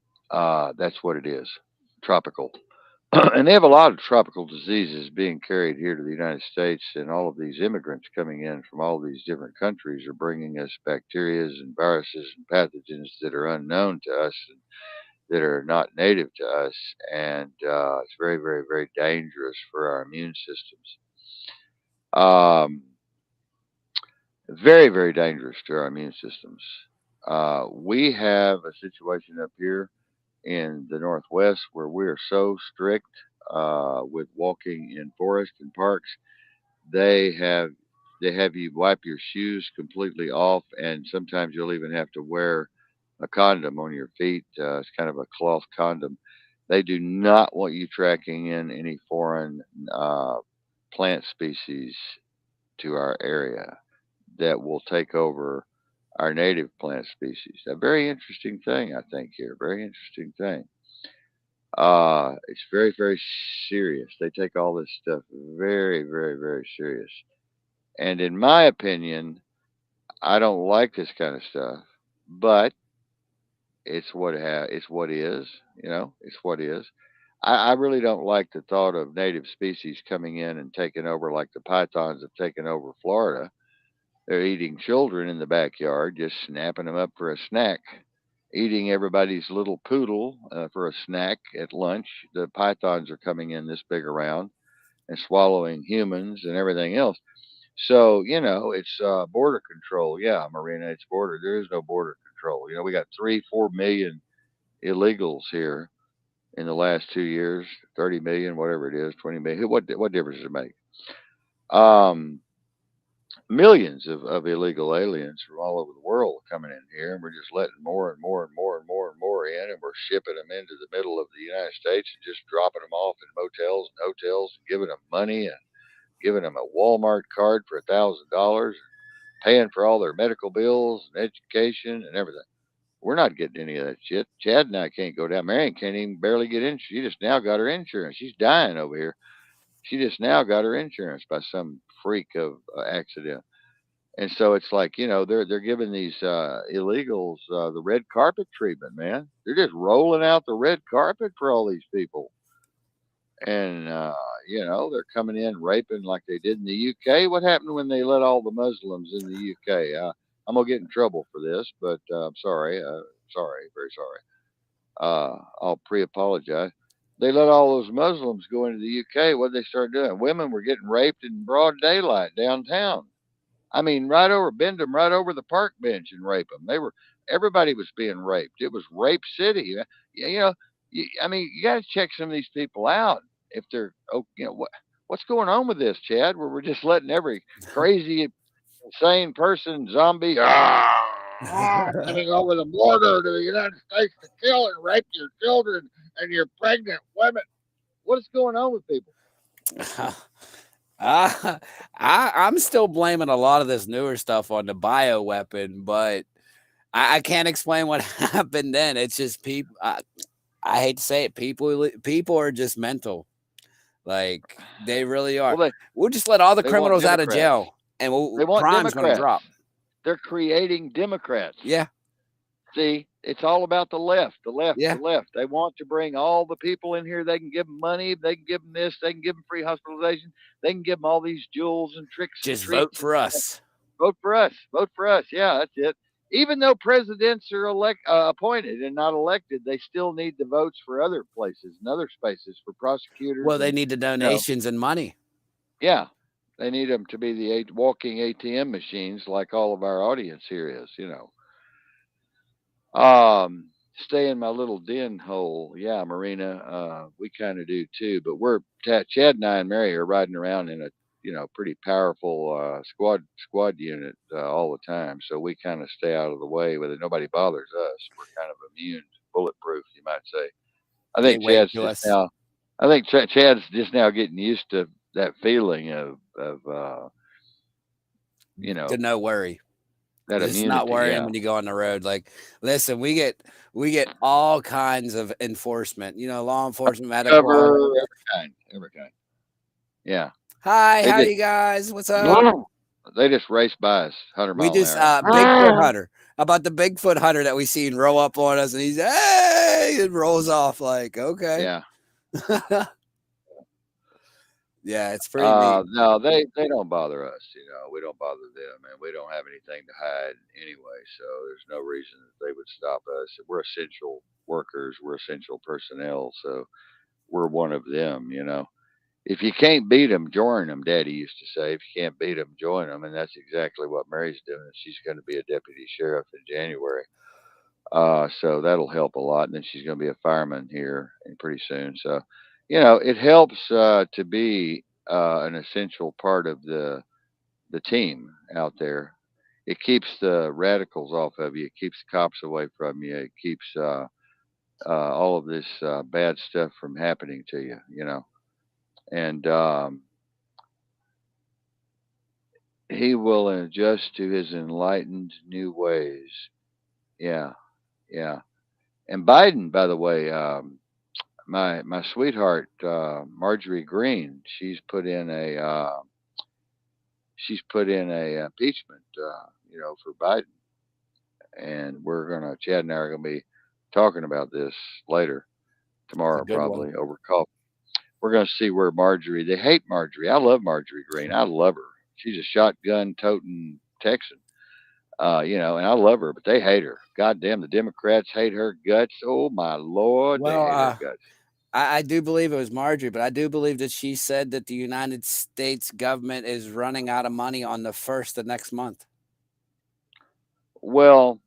that's what it is. Tropical. And they have a lot of tropical diseases being carried here to the United States, and all of these immigrants coming in from all these different countries are bringing us bacterias and viruses and pathogens that are unknown to us and that are not native to us, and it's very, very, very dangerous for our immune systems. Um, Very, very dangerous to our immune systems. We have a situation up here in the Northwest where we are so strict with walking in forests and parks. They have they have you wipe your shoes completely off, and sometimes you'll even have to wear a condom on your feet. It's kind of a cloth condom, They do not want you tracking in any foreign uh, plant species to our area that will take over our native plant species. A very interesting thing, I think, here. Very interesting thing. It's very, very serious. They take all this stuff very, very, very serious. And in my opinion, I don't like this kind of stuff, but it's what is, it's what is. I really don't like the thought of native species coming in and taking over like the pythons have taken over Florida. They're eating children in the backyard, just snapping them up for a snack, eating everybody's little poodle for a snack at lunch. The pythons are coming in this big around and swallowing humans and everything else. So, it's border control. Yeah, Marina, it's border. There is no border control. We got 3, 4 million illegals here in the last 2 years, 30 million, whatever it is, 20 million. What difference does it make? Um, Millions of illegal aliens from all over the world coming in here, and we're just letting more and more and more and more and more in, and we're shipping them into the middle of the United States and just dropping them off in motels and hotels and giving them money and giving them a Walmart card for $1,000, paying for all their medical bills and education and everything. We're not getting any of that shit. Chad and I can't go down. Marion can't even barely get in. She just now got her insurance. She's dying over here. She just now got her insurance by some freak of accident. And so it's like, they're giving these illegals the red carpet treatment, man. They're just rolling out the red carpet for all these people. And they're coming in raping like they did in the UK. What happened when they let all the Muslims in the UK? I'm gonna get in trouble for this, but I'm sorry. Sorry, very sorry. I'll pre-apologize. They let all those Muslims go into the UK. What did they start doing? Women were getting raped in broad daylight downtown. I mean, right over, bend them right over the park bench and rape them. Everybody was being raped. It was rape city. You know, I mean, you got to check some of these people out if they're, what's going on with this, Chad? Where we're just letting every crazy, insane person, zombie, coming over the border to the United States to kill and rape your children and your pregnant women. What is going on with people? I'm still blaming a lot of this newer stuff on the bio weapon, but I can't explain what happened then. It's just people. I hate to say it, people are just mental. Like they really are. Well, We'll just let all the they want criminals out of Democrats. jail, and They want crime's going to drop. Democrats. They're creating Democrats. Yeah, See, it's all about the left, the left, the yeah. left. They want to bring all the people in here. They can give them money. They can give them this. They can give them free hospitalization. They can give them all these jewels and tricks and Just vote treats. for us. Vote for us. Vote for us. Yeah, that's it. Even though presidents are appointed and not elected, they still need the votes for other places and other spaces for prosecutors Well, they and need the you know, donations and money. yeah, they need them to be the walking ATM machines like all of our audience here is. Stay in my little den hole. Yeah, Marina, we kind of do too. But Chad and I and Mary are riding around in a pretty powerful squad unit all the time. So we kind of stay out of the way whether nobody bothers us. We're kind of immune, bulletproof, you might say. I They think wave Chad's to just us. now. I think Chad's just now getting used to that feeling of you To know no worry. that Just not immunity. worrying Yeah, when you go on the road. Like, listen, we get all kinds of enforcement. Law enforcement, medical, all cover that. every kind. Yeah, Hi, they how just you guys? What's up? they just race by us 100 We mile an just hour. Bigfoot hunter. How about the Bigfoot hunter that we seen roll up on us and he's hey and rolls off like okay. Yeah. Yeah, it's pretty neat. No, they don't bother us. We don't bother them, and we don't have anything to hide anyway. So there's no reason that they would stop us. We're essential workers. We're essential personnel. So we're one of them. If you can't beat them, join them. Daddy used to say, if you can't beat them, join them, and that's exactly what Mary's doing. She's going to be a deputy sheriff in January. So that'll help a lot. And then she's going to be a fireman here pretty soon. So, it helps to be an essential part of the team out there. It keeps the radicals off of you. It keeps cops away from you. It keeps all of this bad stuff from happening to you, and he will adjust to his enlightened new ways. Yeah, yeah. And Biden, by the way, my sweetheart Marjorie Green, she's put in a impeachment, for Biden, and Chad and I are gonna be talking about this later It's a tomorrow, good one. probably over coffee. We're gonna see where Marjorie. They hate Marjorie. I love Marjorie Green. I love her. She's a shotgun toting Texan. And I love her, but they hate her. God damn, the Democrats hate her guts. Oh my lord, they Well, hate her guts. I do believe it was Marjorie, but I do believe that she said that the United States government is running out of money on the first of next month. Well,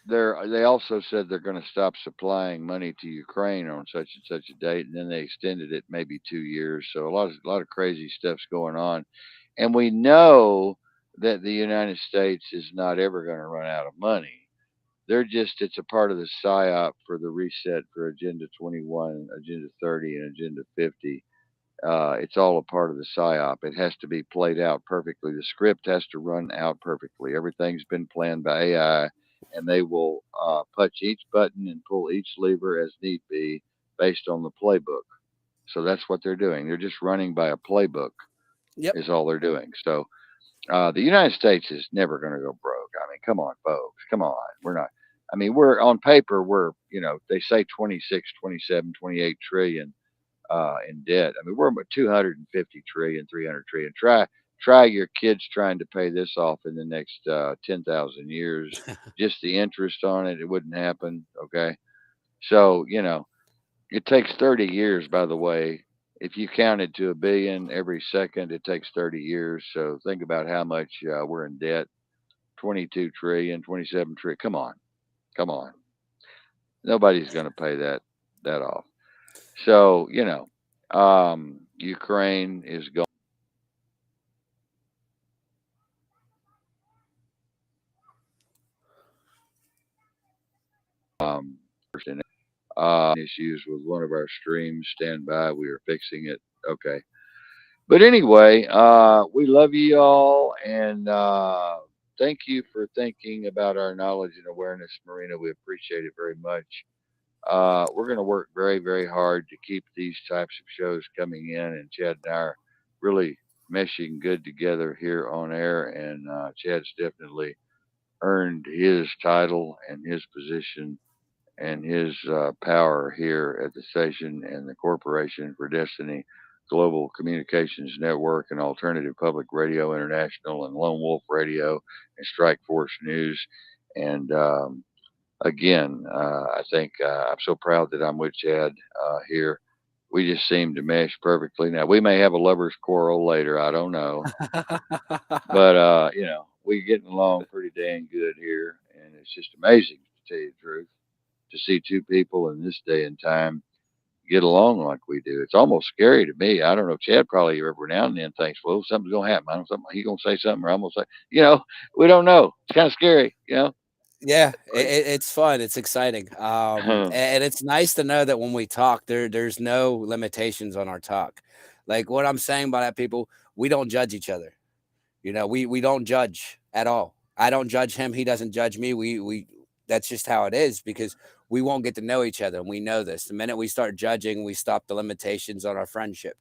they also said they're going to stop supplying money to Ukraine on such and such a date, and then they extended it maybe 2 years. So a lot of crazy stuff's going on, and we know that the United States is not ever going to run out of money. It's a part of the psyop for the reset for Agenda 21, Agenda 30, and Agenda 50. It's all a part of the psyop. It has to be played out perfectly. The script has to run out perfectly. Everything's been planned by AI, and they will punch each button and pull each lever as need be based on the playbook. So that's what they're doing. They're just running by a playbook, Yep. is all they're doing. So the United States is never going to go broke. I mean, come on, folks. Come on. We're not. I mean, we're on paper, they say 26, 27, 28 trillion in debt. I mean, we're about 250 trillion, 300 trillion. Try your kids trying to pay this off in the next 10,000 years. Just the interest on it, it wouldn't happen. Okay. So, it takes 30 years, by the way. If you counted to a billion every second, it takes 30 years. So think about how much we're in debt. 22 trillion, 27 trillion. Come on. Come on. Nobody's going to pay that off. So, Ukraine is going in issues with one of our streams. Stand by. We are fixing it. Okay. But anyway, we love you all, and thank you for thinking about our knowledge and awareness, Marina. We appreciate it very much. We're going to work very, very hard to keep these types of shows coming in, and Chad and I are really meshing good together here on air. And Chad's definitely earned his title and his position and his power here at the station and the Corporation for Destiny Global Communications Network and Alternative Public Radio International and Lone Wolf Radio and Strike Force News. And again, I think I'm so proud that I'm with Chad here. We just seem to mesh perfectly. Now, we may have a lover's quarrel later. I don't know. But, we're getting along pretty dang good here. And it's just amazing, to tell you the truth, to see two people in this day and time get along like we do. It's almost scary to me. I don't know. Chad probably every now and then thinks, well, something's going to happen. I don't know, something, he's going to say something or I'm going to say, we don't know. It's kind of scary. Yeah, Crazy. it's fun. It's exciting. And it's nice to know that when we talk, there's no limitations on our talk. Like what I'm saying by that, people, we don't judge each other. We don't judge at all. I don't judge him. He doesn't judge me. We That's just how it is because we won't get to know each other, and we know this. The minute we start judging, we stop the limitations on our friendship.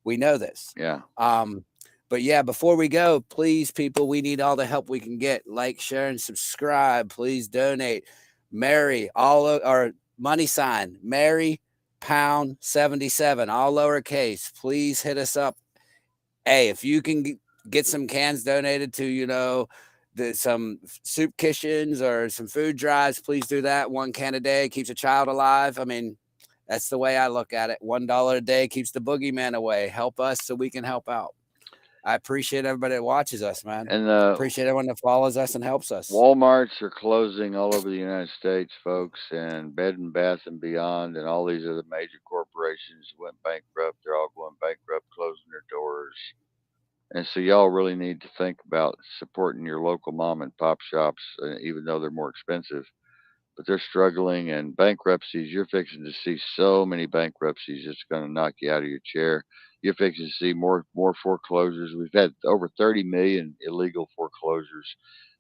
We know this. Yeah. Um, but yeah, before we go, please, people, we need all the help we can get. Like, share, and subscribe. Please donate. Mary, or money sign Mary pound 77, all lowercase. Please hit us up. Hey, if you can get some cans donated to, some soup kitchens or some food drives, please do that. 1 can a day keeps a child alive. I mean, that's the way I look at it. $1 a day keeps the boogeyman away. Help us so we can help out. I appreciate everybody that watches us, man. And Appreciate everyone that follows us and helps us. Walmarts are closing all over the United States, folks, and Bed and Bath and Beyond, and all these other major corporations went bankrupt. They're all going bankrupt, closing their doors. And so y'all really need to think about supporting your local mom and pop shops, even though they're more expensive. but they're struggling, and bankruptcies. You're fixing to see so many bankruptcies. It's going to knock you out of your chair. You're fixing to see more foreclosures. We've had over 30 million illegal foreclosures.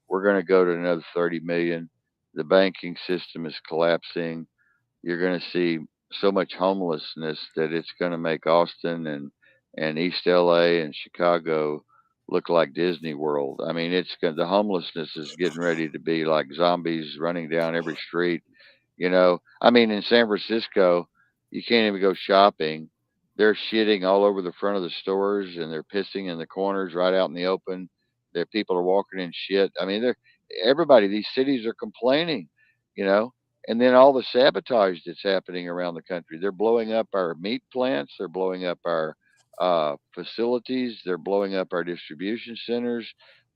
We're going to go to another 30 million. The banking system is collapsing. You're going to see so much homelessness that it's going to make Austin and East LA and Chicago look like Disney World. I mean, the homelessness is getting ready to be like zombies running down every street. I mean, in San Francisco, you can't even go shopping. They're shitting all over the front of the stores and they're pissing in the corners right out in the open. There people are walking in shit. I mean, everybody. These cities are complaining. You know, and then all the sabotage that's happening around the country. They're blowing up our meat plants. They're blowing up our facilities. They're blowing up our distribution centers.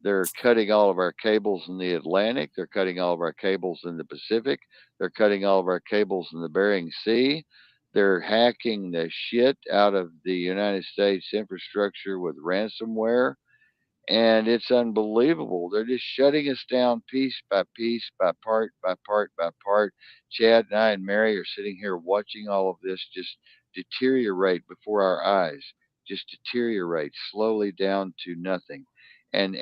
They're cutting all of our cables in the Atlantic. They're cutting all of our cables in the Pacific. They're cutting all of our cables in the Bering Sea. They're hacking the shit out of the United States infrastructure with ransomware, and it's unbelievable. They're just shutting us down piece by piece, by part, by part, by part. Chad and I and Mary are sitting here watching all of this just deteriorate before our eyes, just deteriorate slowly down to nothing. And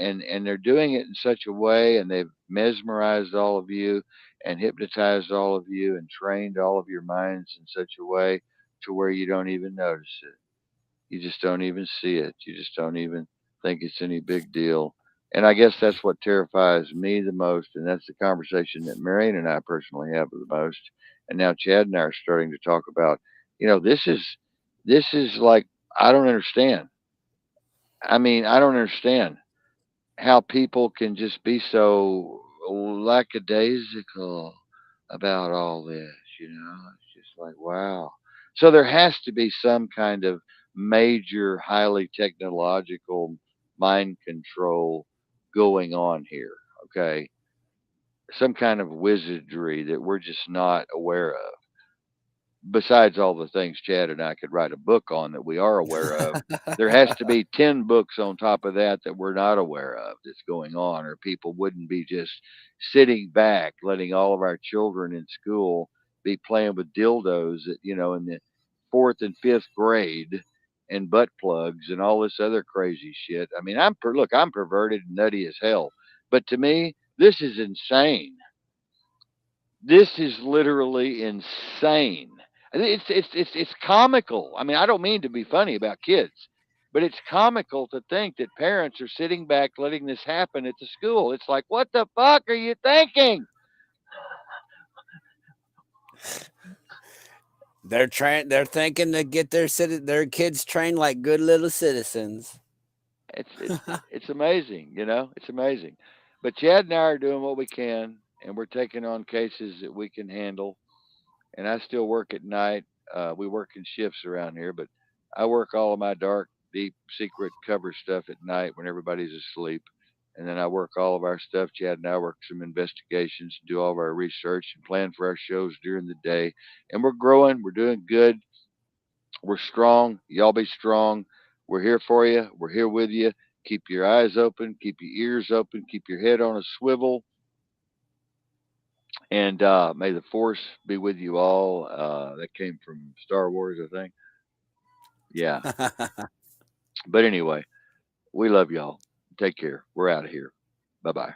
they're doing it in such a way, and they've mesmerized all of you and hypnotized all of you and trained all of your minds in such a way to where you don't even notice it. You just don't even see it. You just don't even think it's any big deal. And I guess that's what terrifies me the most. And that's the conversation that Marion and I personally have the most. And now Chad and I are starting to talk about, this is like, I don't understand. I mean, I don't understand how people can just be so lackadaisical about all this. It's just like, wow. So there has to be some kind of major, highly technological mind control going on here. Okay. Some kind of wizardry that we're just not aware of, besides all the things Chad and I could write a book on that we are aware of. There has to be 10 books on top of that that we're not aware of that's going on, or people wouldn't be just sitting back letting all of our children in school be playing with dildos in the fourth and fifth grade and butt plugs and all this other crazy shit. I mean, I'm perverted and nutty as hell, but to me this is insane. This is literally insane. It's comical. I mean, I don't mean to be funny about kids, but it's comical to think that parents are sitting back letting this happen at the school. It's like, what the fuck are you thinking? They're thinking to get their kids trained like good little citizens. It's amazing, It's amazing. But Chad and I are doing what we can, and we're taking on cases that we can handle. And I still work at night. We work in shifts around here, but I work all of my dark, deep, secret cover stuff at night when everybody's asleep. And then I work all of our stuff. Chad and I work some investigations, do all of our research, and plan for our shows during the day. And we're growing. We're doing good. We're strong. Y'all be strong. We're here for you. We're here with you. Keep your eyes open. Keep your ears open. Keep your head on a swivel. And may the force be with you all. That came from Star Wars, I think. Yeah. But anyway, we love y'all. Take care. We're out of here. Bye bye.